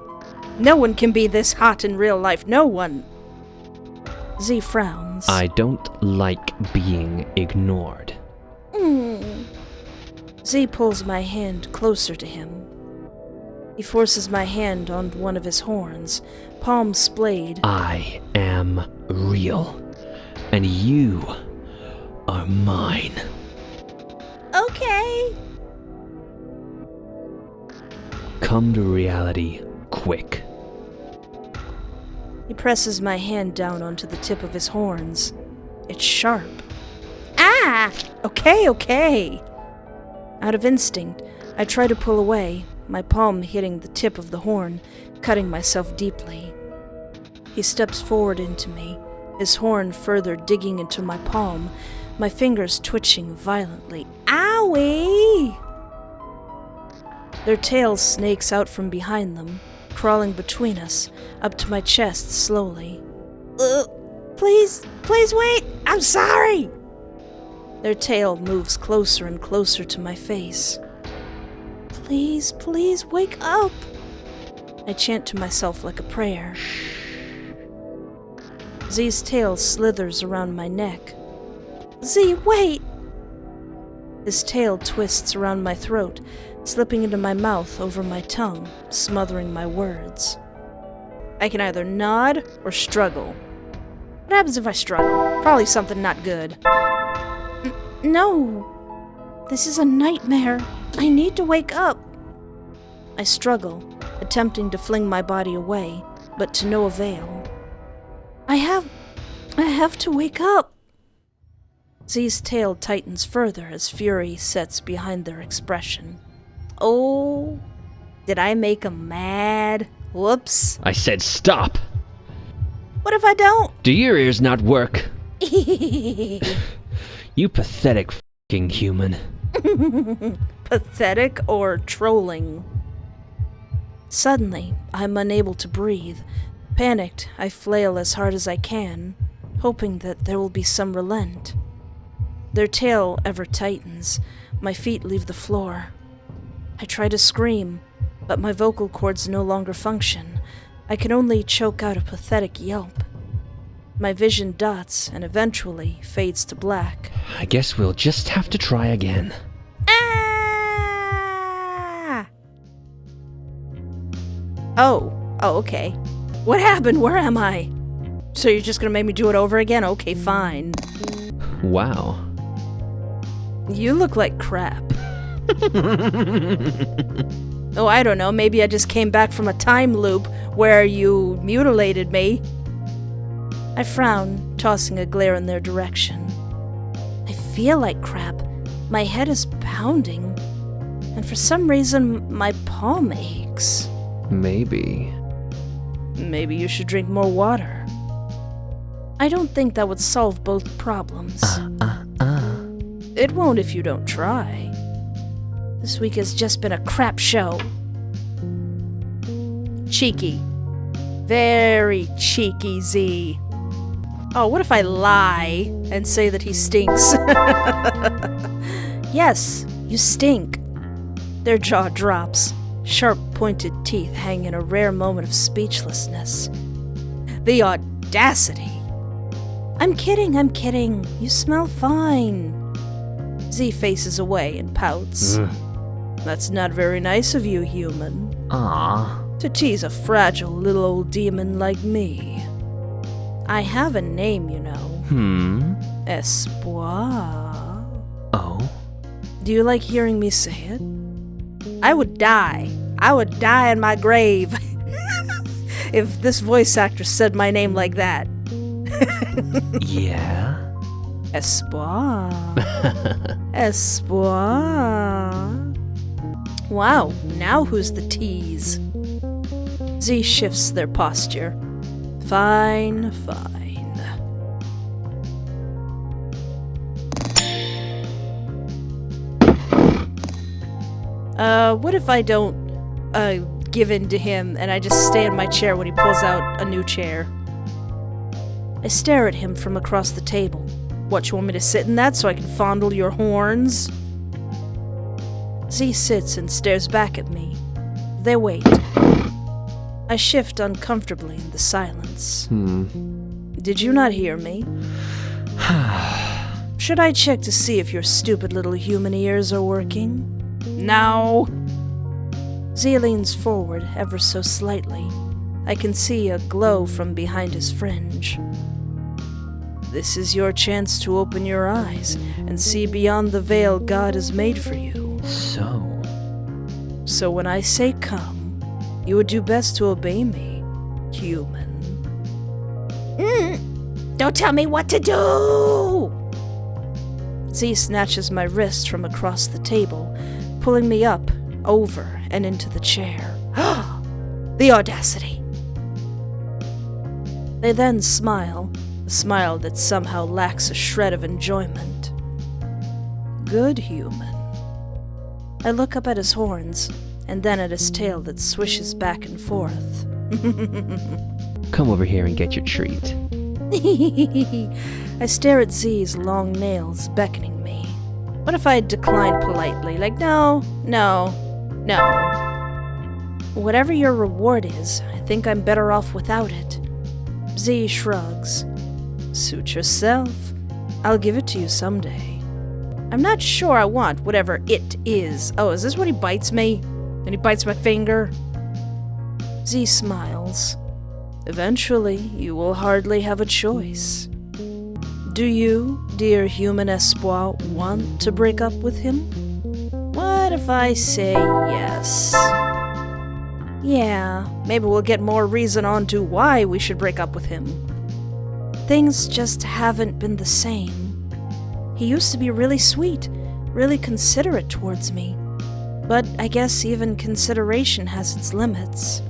No one can be this hot in real life. No one. Z frowns. I don't like being ignored. Z pulls my hand closer to him. He forces my hand on one of his horns, palm splayed. I am real. And you are mine. Okay. Come to reality quick. He presses my hand down onto the tip of his horns. It's sharp. Ah! Okay. Out of instinct, I try to pull away, my palm hitting the tip of the horn, cutting myself deeply. He steps forward into me, his horn further digging into my palm, my fingers twitching violently. Owie! Their tail snakes out from behind them, crawling between us, up to my chest slowly. Please wait! I'm sorry! Their tail moves closer and closer to my face. Please wake up! I chant to myself like a prayer. Z's tail slithers around my neck. Z, wait! His tail twists around my throat, slipping into my mouth over my tongue, smothering my words. I can either nod or struggle. What happens if I struggle? Probably something not good. No! This is a nightmare. I need to wake up. I struggle, attempting to fling my body away, but to no avail. I have to wake up. Z's tail tightens further as fury sets behind their expression. Oh, did I make him mad? Whoops. I said stop! What if I don't? Do your ears not work? You pathetic f***ing human. Pathetic or trolling? Suddenly, I'm unable to breathe. Panicked, I flail as hard as I can, hoping that there will be some relent. Their tail ever tightens. My feet leave the floor. I try to scream, but my vocal cords no longer function. I can only choke out a pathetic yelp. My vision dots and eventually fades to black. I guess we'll just have to try again. Ah! Oh, okay. What happened? Where am I? So you're just gonna make me do it over again? Okay, fine. Wow. You look like crap. Oh, I don't know. Maybe I just came back from a time loop where you mutilated me. I frown, tossing a glare in their direction. I feel like crap. My head is pounding, and for some reason, my palm aches. Maybe Maybe you should drink more water. I don't think that would solve both problems. It won't if you don't try. This week has just been a crap show. Cheeky. Very cheeky, Z. Oh, what if I lie and say that he stinks? Yes, you stink. Their jaw drops. Sharp, pointed teeth hang in a rare moment of speechlessness. The audacity. I'm kidding. You smell fine. Z faces away and pouts. That's not very nice of you, human. To tease a fragile little old demon like me. I have a name, you know. Espoir. Oh? Do you like hearing me say it? I would die. I would die in my grave if this voice actor said my name like that. Yeah? Espoir. Espoir. Wow, now who's the tease? Z shifts their posture. Fine. What if I don't, give in to him and I just stay in my chair when he pulls out a new chair? I stare at him from across the table. What, you want me to sit in that so I can fondle your horns? Z sits and stares back at me. They wait. I shift uncomfortably in the silence. Did you not hear me? Should I check to see if your stupid little human ears are working? No! Z leans forward ever so slightly. I can see a glow from behind his fringe. This is your chance to open your eyes and see beyond the veil God has made for you. So when I say come, you would do best to obey me, human. Don't tell me what to do! Z snatches my wrist from across the table, pulling me up, over, and into the chair. The audacity! They then smile, a smile that somehow lacks a shred of enjoyment. Good human. I look up at his horns, and then at his tail that swishes back and forth. Come over here and get your treat. I stare at Z's long nails beckoning me. What if I decline politely, like, no. Whatever your reward is, I think I'm better off without it. Z shrugs. Suit yourself. I'll give it to you someday. I'm not sure I want whatever it is. Oh, is this when he bites me? And he bites my finger? Z smiles. Eventually, you will hardly have a choice. Do you, dear human Espoir, want to break up with him? What if I say yes? Yeah, maybe we'll get more reason on to why we should break up with him. Things just haven't been the same. He used to be really sweet, really considerate towards me. But I guess even consideration has its limits.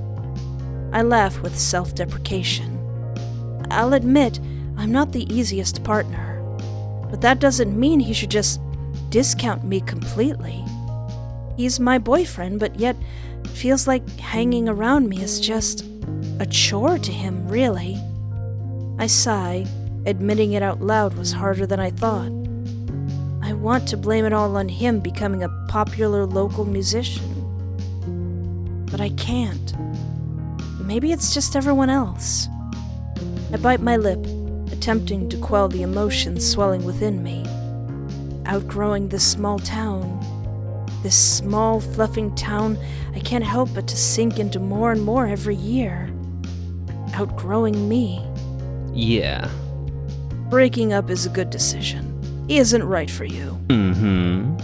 I laugh with self-deprecation. I'll admit, I'm not the easiest partner. But that doesn't mean he should just discount me completely. He's my boyfriend, but yet it feels like hanging around me is just a chore to him, really. I sigh. Admitting it out loud was harder than I thought. I want to blame it all on him becoming a popular local musician. But I can't. Maybe it's just everyone else. I bite my lip, attempting to quell the emotions swelling within me. Outgrowing this small town. This small, fluffing town I can't help but to sink into more and more every year. Outgrowing me. Yeah. Breaking up is a good decision. He isn't right for you.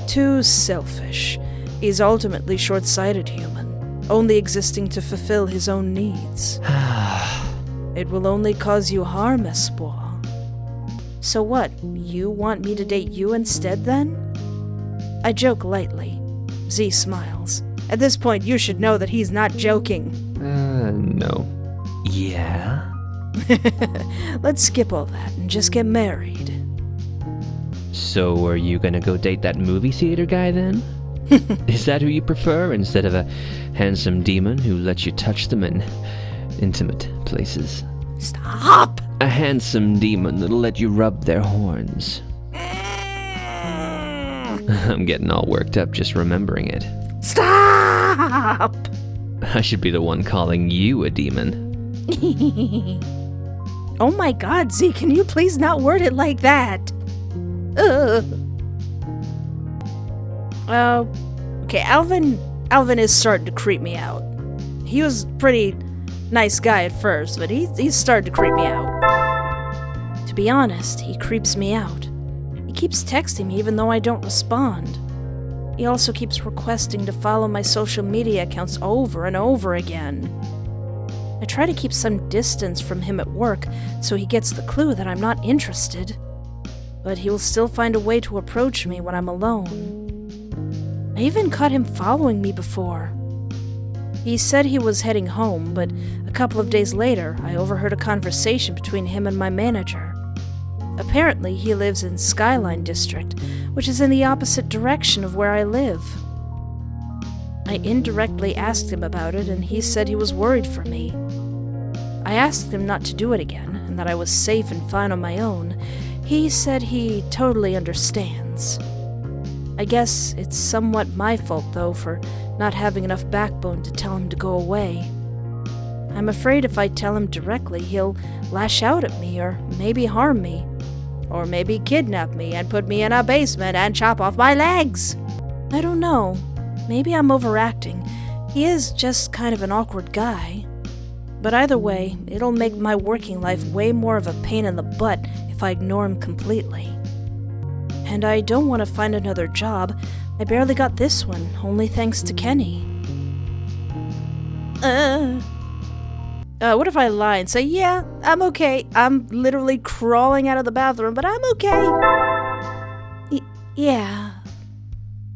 Too selfish. He's ultimately short-sighted human, only existing to fulfill his own needs. It will only cause you harm, Espoir. So what, you want me to date you instead then? I joke lightly. Z smiles. At this point, you should know that he's not joking. No. Yeah? Let's skip all that and just get married. So are you gonna go date that movie theater guy then? Is that who you prefer, instead of a handsome demon who lets you touch them in intimate places? Stop! A handsome demon that'll let you rub their horns. I'm getting all worked up just remembering it. Stop! I should be the one calling you a demon. Oh my god, Z, can you please not word it like that? Okay, Alvin is starting to creep me out. He was a pretty nice guy at first, but he's starting to creep me out. To be honest, he creeps me out. He keeps texting me even though I don't respond. He also keeps requesting to follow my social media accounts over and over again. I try to keep some distance from him at work so he gets the clue that I'm not interested. But he will still find a way to approach me when I'm alone. I even caught him following me before. He said he was heading home, but a couple of days later, I overheard a conversation between him and my manager. Apparently, he lives in Skyline District, which is in the opposite direction of where I live. I indirectly asked him about it, and he said he was worried for me. I asked him not to do it again, and that I was safe and fine on my own. He said he totally understands. I guess it's somewhat my fault, though, for not having enough backbone to tell him to go away. I'm afraid if I tell him directly, he'll lash out at me, or maybe harm me. Or maybe kidnap me and put me in a basement and chop off my legs. I don't know. Maybe I'm overacting. He is just kind of an awkward guy. But either way, it'll make my working life way more of a pain in the butt if I ignore him completely. And I don't want to find another job. I barely got this one, only thanks to Kenny. What if I lie and say, yeah, I'm okay. I'm literally crawling out of the bathroom, but I'm okay. Yeah.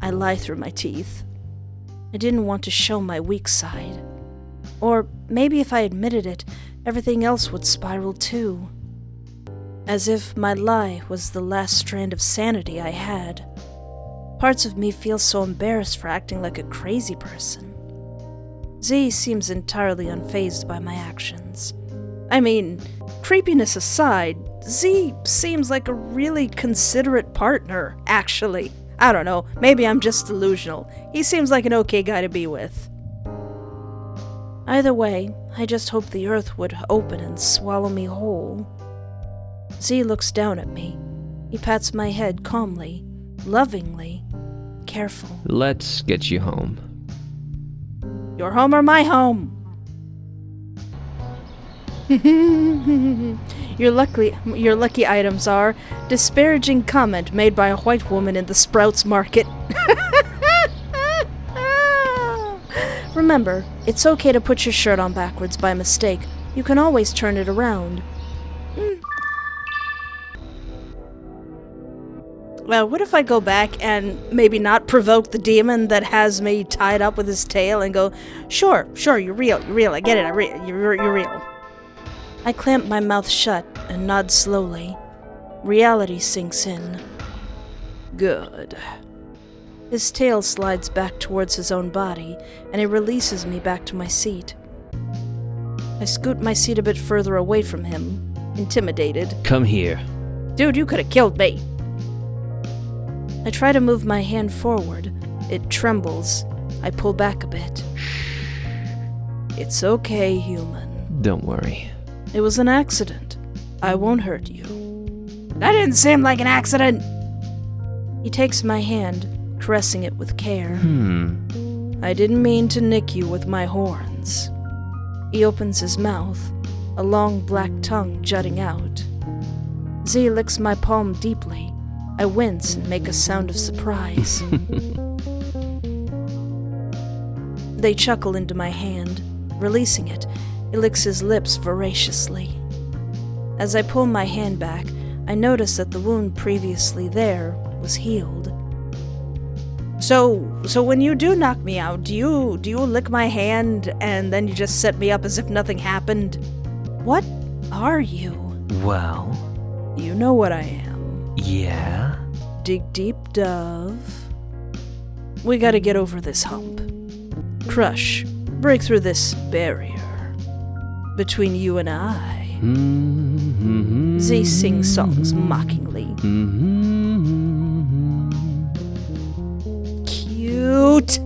I lie through my teeth. I didn't want to show my weak side. Or maybe if I admitted it, everything else would spiral too. As if my lie was the last strand of sanity I had. Parts of me feel so embarrassed for acting like a crazy person. Z seems entirely unfazed by my actions. I mean, creepiness aside, Z seems like a really considerate partner, actually. I don't know, maybe I'm just delusional. He seems like an okay guy to be with. Either way, I just hope the earth would open and swallow me whole. Z looks down at me. He pats my head calmly, lovingly, careful. Let's get you home. Your home or my home? Your lucky items are disparaging comment made by a white woman in the Sprouts Market. Remember, it's okay to put your shirt on backwards by mistake. You can always turn it around. Well, what if I go back and maybe not provoke the demon that has me tied up with his tail and go, sure, you're real, I get it, you're real. I clamp my mouth shut and nod slowly. Reality sinks in. Good. His tail slides back towards his own body, and it releases me back to my seat. I scoot my seat a bit further away from him, intimidated. Come here. Dude, you could have killed me. I try to move my hand forward. It trembles. I pull back a bit. It's okay, human. Don't worry. It was an accident. I won't hurt you. That didn't seem like an accident! He takes my hand, caressing it with care. I didn't mean to nick you with my horns. He opens his mouth, a long black tongue jutting out. Z licks my palm deeply. I wince and make a sound of surprise. They chuckle into my hand. Releasing it, he licks his lips voraciously. As I pull my hand back, I noticed that the wound previously there was healed. So when you do knock me out, do you lick my hand and then you just set me up as if nothing happened? What are you? Well, You know what I am. yeah? Dig deep, dove. We gotta get over this hump. Crush, break through this barrier between you and I. Z sings songs mockingly. Cute!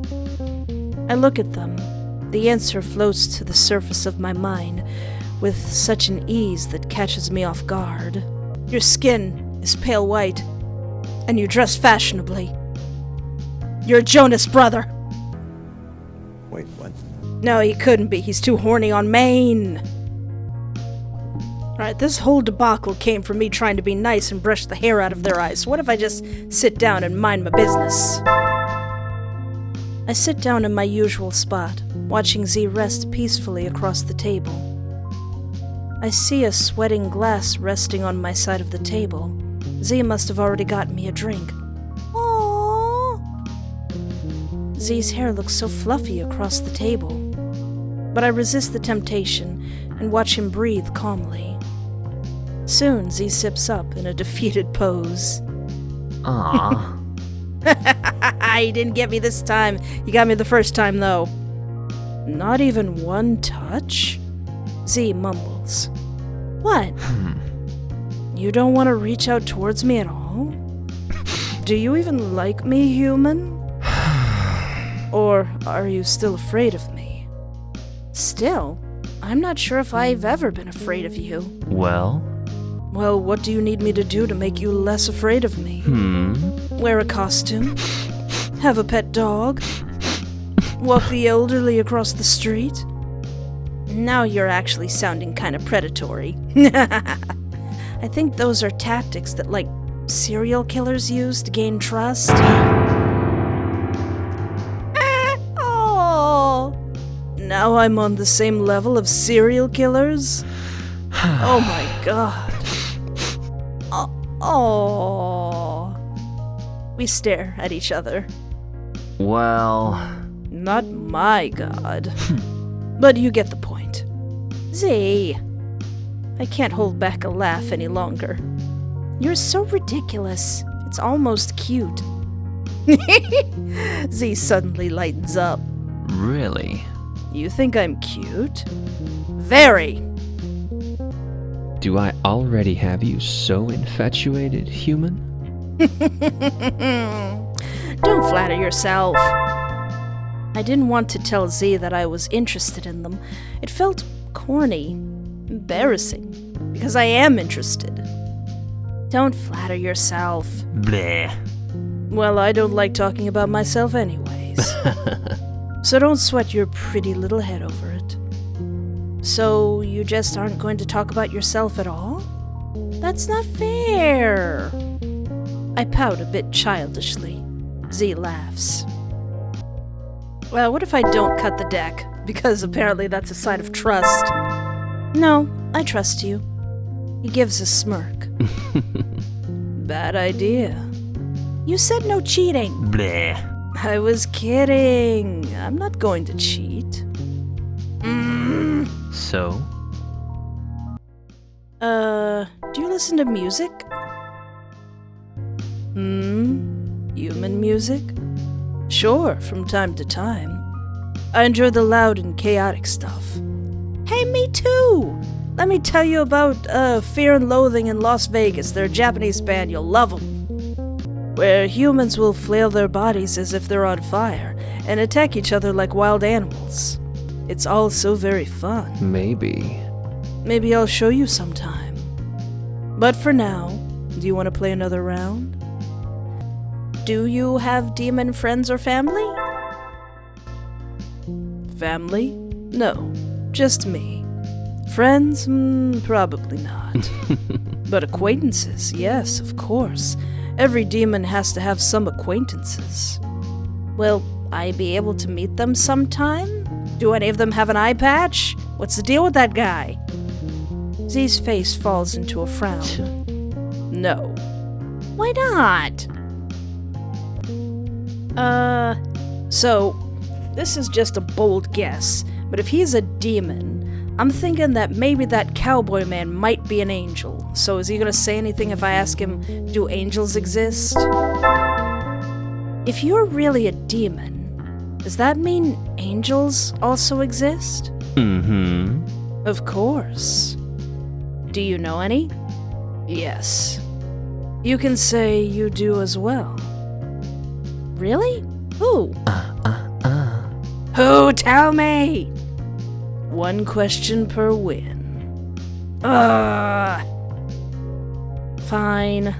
I look at them. The answer floats to the surface of my mind with such an ease that catches me off guard. Your skin is pale white, and you dress fashionably. You're Jonas' brother. Wait, what? No, he couldn't be. He's too horny on Maine. Alright, this whole debacle came from me trying to be nice and brush the hair out of their eyes. So what if I just sit down and mind my business? I sit down in my usual spot, watching Z rest peacefully across the table. I see a sweating glass resting on my side of the table. Z must have already gotten me a drink. Aww. Z's hair looks so fluffy across the table. But I resist the temptation and watch him breathe calmly. Soon, Z sips up in a defeated pose. Aww. He didn't get me this time. He got me the first time, though. Not even one touch? Z mumbles. What? You don't want to reach out towards me at all? Do you even like me, human? Or are you still afraid of me? Still? I'm not sure if I've ever been afraid of you. Well, what do you need me to do to make you less afraid of me? Wear a costume? Have a pet dog? Walk the elderly across the street? Now you're actually sounding kind of predatory. I think those are tactics that, like, serial killers use to gain trust. Oh! Now I'm on the same level of serial killers? Oh my god. Oh. We stare at each other. well... Not my god. But you get the point. Z, I can't hold back a laugh any longer. You're so ridiculous. It's almost cute. Z suddenly lightens up. Really? You think I'm cute? Very. Do I already have you so infatuated, human? Don't flatter yourself. I didn't want to tell Z that I was interested in them. It felt corny, embarrassing, because I am interested. Don't flatter yourself. Bleh. Well, I don't like talking about myself anyways. So don't sweat your pretty little head over it. So you just aren't going to talk about yourself at all? That's not fair. I pout a bit childishly. Z laughs. Well, what if I don't cut the deck? Because apparently that's a sign of trust. No, I trust you. He gives a smirk. Bad idea. You said no cheating. Bleh. I was kidding. I'm not going to cheat. So? Do you listen to music? Human music? Sure, from time to time. I enjoy the loud and chaotic stuff. Hey, me too! Let me tell you about Fear and Loathing in Las Vegas. They're a Japanese band, you'll love them. Where humans will flail their bodies as if they're on fire and attack each other like wild animals. It's all so very fun. Maybe. Maybe I'll show you sometime. But for now, do you want to play another round? Do you have demon friends or family? Family? No, just me. Friends? Probably not. But acquaintances, yes, of course. Every demon has to have some acquaintances. Will I be able to meet them sometime? Do any of them have an eye patch? What's the deal with that guy? Z's face falls into a frown. No. Why not? So, this is just a bold guess, but if he's a demon, I'm thinking that maybe that cowboy man might be an angel. So is he gonna say anything if I ask him, do angels exist? If you're really a demon, does that mean angels also exist? Mm-hmm. Of course. Do you know any? Yes. You can say you do as well. Really? Who? Who? Tell me! One question per win. Fine.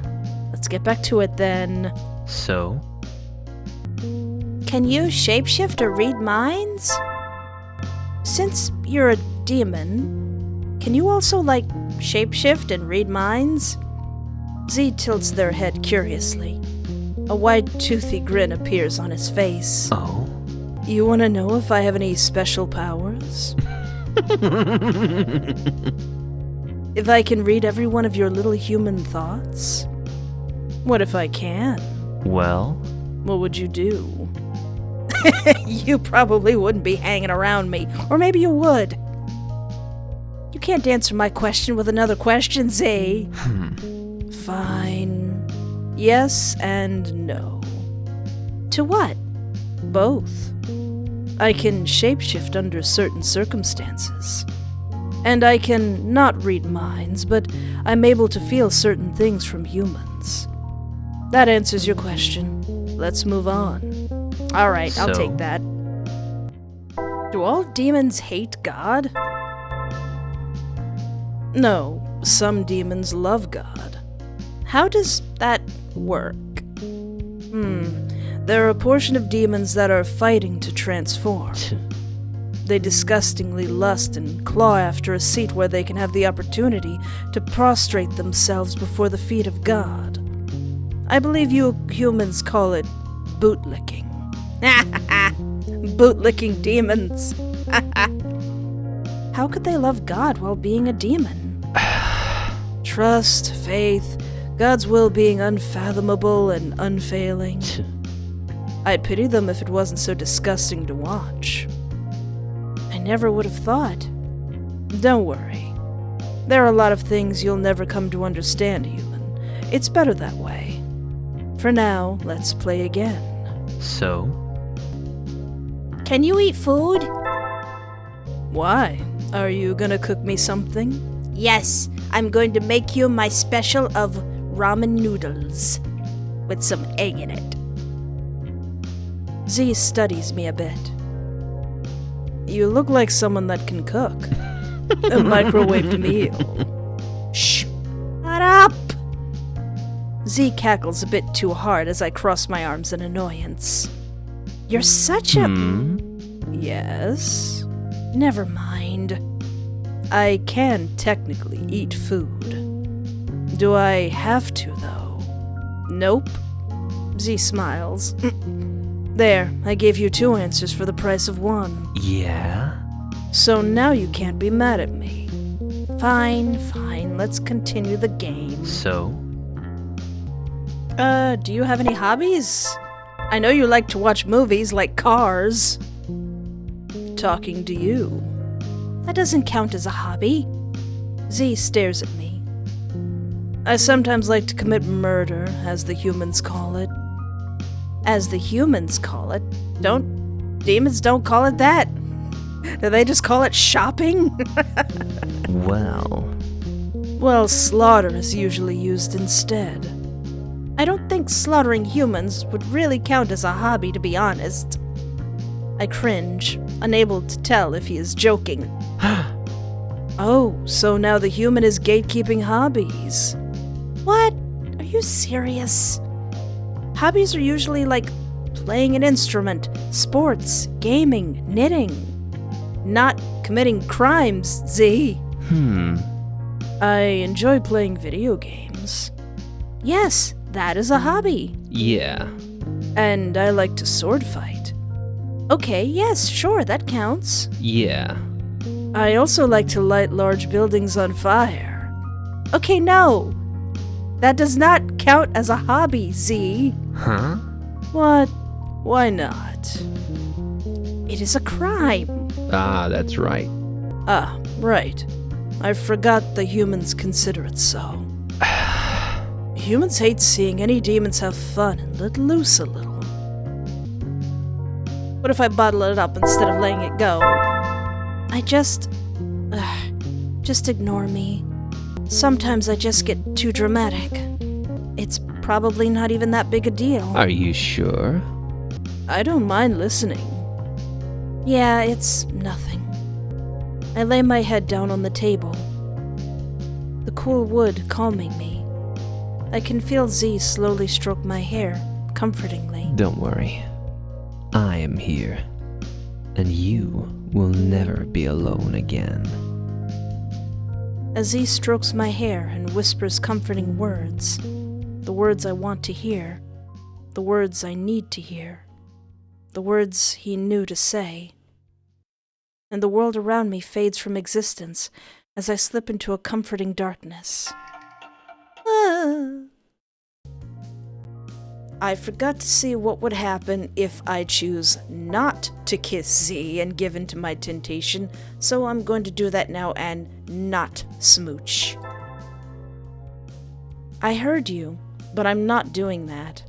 Let's get back to it then. So? Can you shapeshift or read minds? Since you're a demon, can you also, like, shapeshift and read minds? Z tilts their head curiously. A wide, toothy grin appears on his face. Oh? You want to know if I have any special powers? If I can read every one of your little human thoughts? What if I can? Well? What would you do? You probably wouldn't be hanging around me, or maybe you would. You can't answer my question with another question, Z. Fine. Yes and no. To what? Both. I can shapeshift under certain circumstances. And I can not read minds, but I'm able to feel certain things from humans. That answers your question. Let's move on. Alright, I'll take that. Do all demons hate God? No, some demons love God. How does that work? There are a portion of demons that are fighting to transform. They disgustingly lust and claw after a seat where they can have the opportunity to prostrate themselves before the feet of God. I believe you humans call it bootlicking. Bootlicking demons. How could they love God while being a demon? Trust, faith, God's will being unfathomable and unfailing. I'd pity them if it wasn't so disgusting to watch. I never would have thought. Don't worry. There are a lot of things you'll never come to understand, human. It's better that way. For now, let's play again. So? Can you eat food? Why? Are you gonna cook me something? Yes, I'm going to make you my special of ramen noodles with some egg in it. Z studies me a bit. You look like someone that can cook. A microwaved meal. Shh! Shut up! Z cackles a bit too hard as I cross my arms in annoyance. You're such a... Yes? Never mind. I can technically eat food. Do I have to, though? Nope. Z smiles. There, I gave you 2 answers for the price of 1. Yeah? So now you can't be mad at me. Fine, let's continue the game. So? Do you have any hobbies? I know you like to watch movies like Cars. Talking to you. That doesn't count as a hobby. Z stares at me. I sometimes like to commit murder, as the humans call it. As the humans call it? Demons don't call it that. Do they just call it shopping? Well, slaughter is usually used instead. I don't think slaughtering humans would really count as a hobby, to be honest. I cringe, unable to tell if he is joking. Oh, so now the human is gatekeeping hobbies. What? Are you serious? Hobbies are usually like playing an instrument, sports, gaming, knitting. Not committing crimes, Z. I enjoy playing video games. Yes, that is a hobby. Yeah. And I like to sword fight. Okay, yes, sure, that counts. Yeah. I also like to light large buildings on fire. Okay, no. That does not count as a hobby, Z. Huh? What? Why not? It is a crime. Ah, that's right. Ah, right. I forgot the humans consider it so. Humans hate seeing any demons have fun and let loose a little. What if I bottle it up instead of letting it go? Just ignore me. Sometimes I just get too dramatic. It's probably not even that big a deal. Are you sure? I don't mind listening. Yeah, it's nothing. I lay my head down on the table, the cool wood calming me. I can feel Z slowly stroke my hair, comfortingly. Don't worry. I am here, and you will never be alone again. As Z strokes my hair and whispers comforting words, the words I want to hear, the words I need to hear, the words he knew to say, and the world around me fades from existence as I slip into a comforting darkness. I forgot to see what would happen if I choose not to kiss Z and give in to my temptation, so I'm going to do that now and not smooch. I heard you, but I'm not doing that.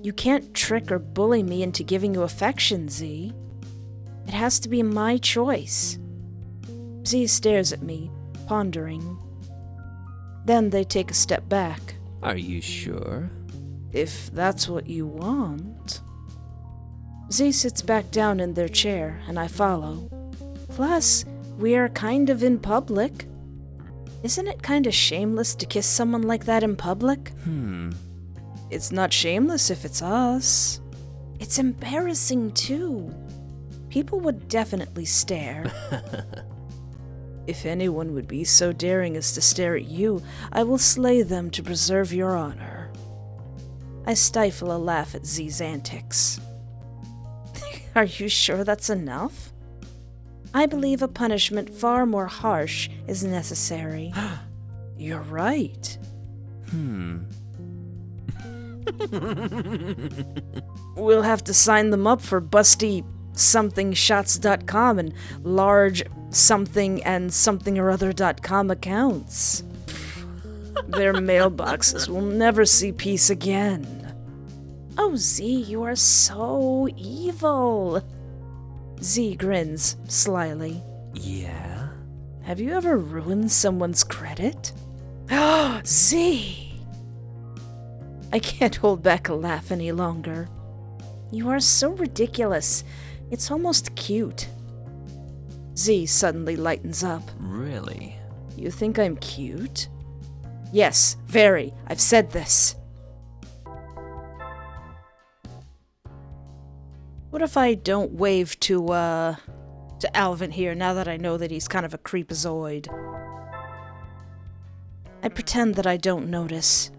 You can't trick or bully me into giving you affection, Z. It has to be my choice. Z stares at me, pondering. Then they take a step back. Are you sure? If that's what you want. Z sits back down in their chair, and I follow. Plus, we are kind of in public. Isn't it kind of shameless to kiss someone like that in public? It's not shameless if it's us. It's embarrassing, too. People would definitely stare. If anyone would be so daring as to stare at you, I will slay them to preserve your honor. I stifle a laugh at Z's antics. Are you sure that's enough? I believe a punishment far more harsh is necessary. You're right. We'll have to sign them up for busty somethingshots.com and large something and somethingorother.com accounts. Their mailboxes will never see peace again. Oh, Z, you are so evil. Z grins slyly. Yeah? Have you ever ruined someone's credit? Z! I can't hold back a laugh any longer. You are so ridiculous. It's almost cute. Z suddenly lightens up. Really? You think I'm cute? Yes, very. I've said this. What if I don't wave to Alvin here, now that I know that he's kind of a creepazoid? I pretend that I don't notice.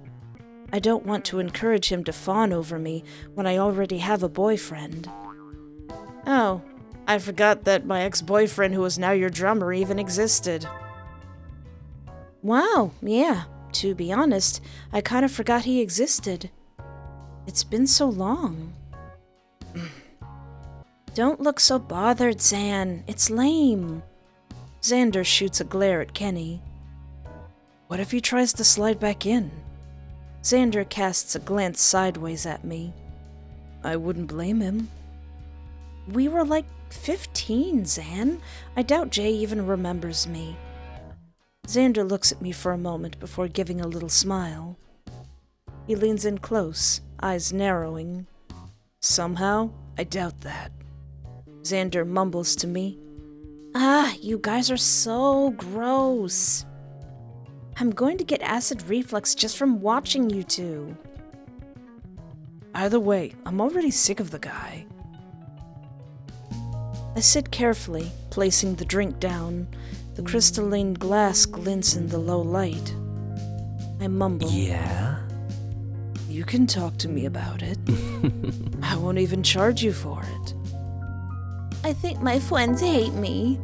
I don't want to encourage him to fawn over me when I already have a boyfriend. Oh, I forgot that my ex-boyfriend, who is now your drummer, even existed. Wow, yeah. To be honest, I kind of forgot he existed. It's been so long. Don't look so bothered, Zan. It's lame. Xander shoots a glare at Kenny. What if he tries to slide back in? Xander casts a glance sideways at me. I wouldn't blame him. We were like 15, Zan. I doubt Jay even remembers me. Xander looks at me for a moment before giving a little smile. He leans in close, eyes narrowing. Somehow, I doubt that. Xander mumbles to me. You guys are so gross. I'm going to get acid reflux just from watching you two. Either way, I'm already sick of the guy. I sit carefully, placing the drink down. The crystalline glass glints in the low light. I mumble. Yeah? You can talk to me about it. I won't even charge you for it. I think my friends hate me.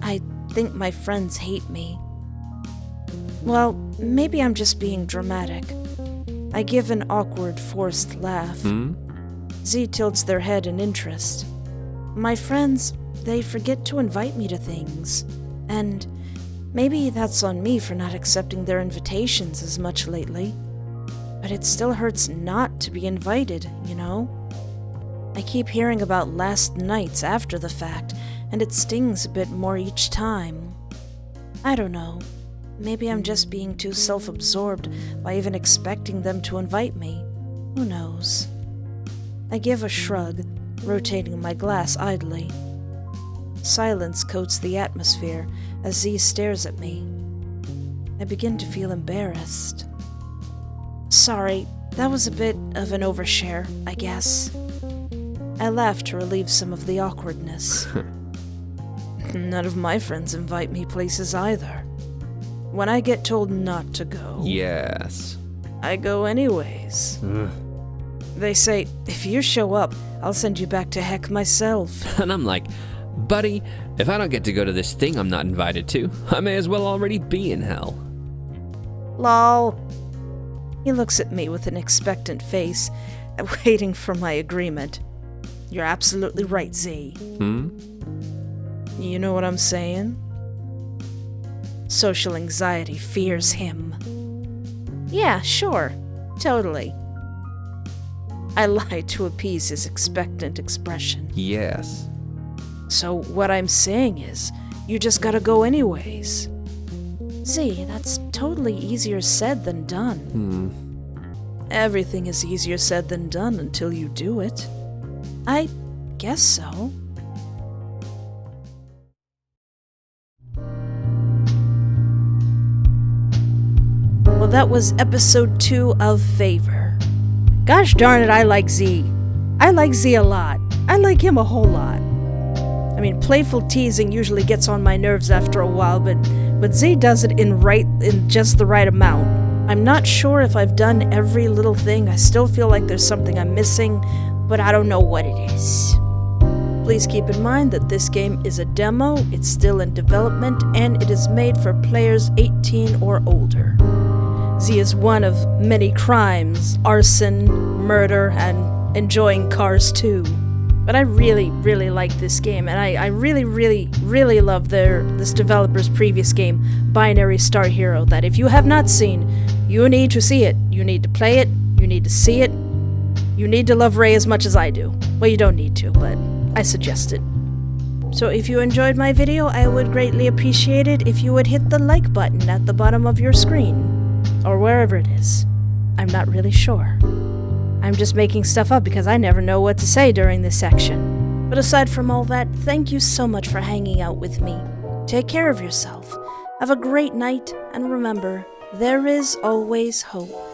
I think my friends hate me. Well, maybe I'm just being dramatic. I give an awkward, forced laugh. Z tilts their head in interest. My friends, they forget to invite me to things. And maybe that's on me for not accepting their invitations as much lately. But it still hurts not to be invited, you know? I keep hearing about last nights after the fact, and it stings a bit more each time. I don't know. Maybe I'm just being too self-absorbed by even expecting them to invite me. Who knows? I give a shrug, rotating my glass idly. Silence coats the atmosphere as Z stares at me. I begin to feel embarrassed. Sorry, that was a bit of an overshare, I guess. I laugh to relieve some of the awkwardness. None of my friends invite me places either. When I get told not to go, Yes. I go anyways. They say, if you show up, I'll send you back to heck myself. And I'm like, buddy, if I don't get to go to this thing I'm not invited to, I may as well already be in hell. Lol. He looks at me with an expectant face, waiting for my agreement. You're absolutely right, Z. You know what I'm saying? Social anxiety fears him. Yeah, sure. Totally. I lie to appease his expectant expression. Yes. So what I'm saying is, you just gotta go anyways. Z, that's totally easier said than done. Everything is easier said than done until you do it. I guess so. Well, that was episode 2 of Favor. Gosh darn it, I like Z. I like Z a lot. I like him a whole lot. I mean, playful teasing usually gets on my nerves after a while, but Z does it in just the right amount. I'm not sure if I've done every little thing. I still feel like there's something I'm missing, but I don't know what it is. Please keep in mind that this game is a demo, it's still in development, and it is made for players 18 or older. Z is one of many crimes, arson, murder, and enjoying cars too. But I really, really like this game, and I really, really, really love this developer's previous game, Binary Star Hero, that if you have not seen, you need to see it. You need to play it, you need to see it, you need to love Ray as much as I do. Well, you don't need to, but I suggest it. So if you enjoyed my video, I would greatly appreciate it if you would hit the like button at the bottom of your screen. Or wherever it is. I'm not really sure. I'm just making stuff up because I never know what to say during this section. But aside from all that, thank you so much for hanging out with me. Take care of yourself. Have a great night, and remember, there is always hope.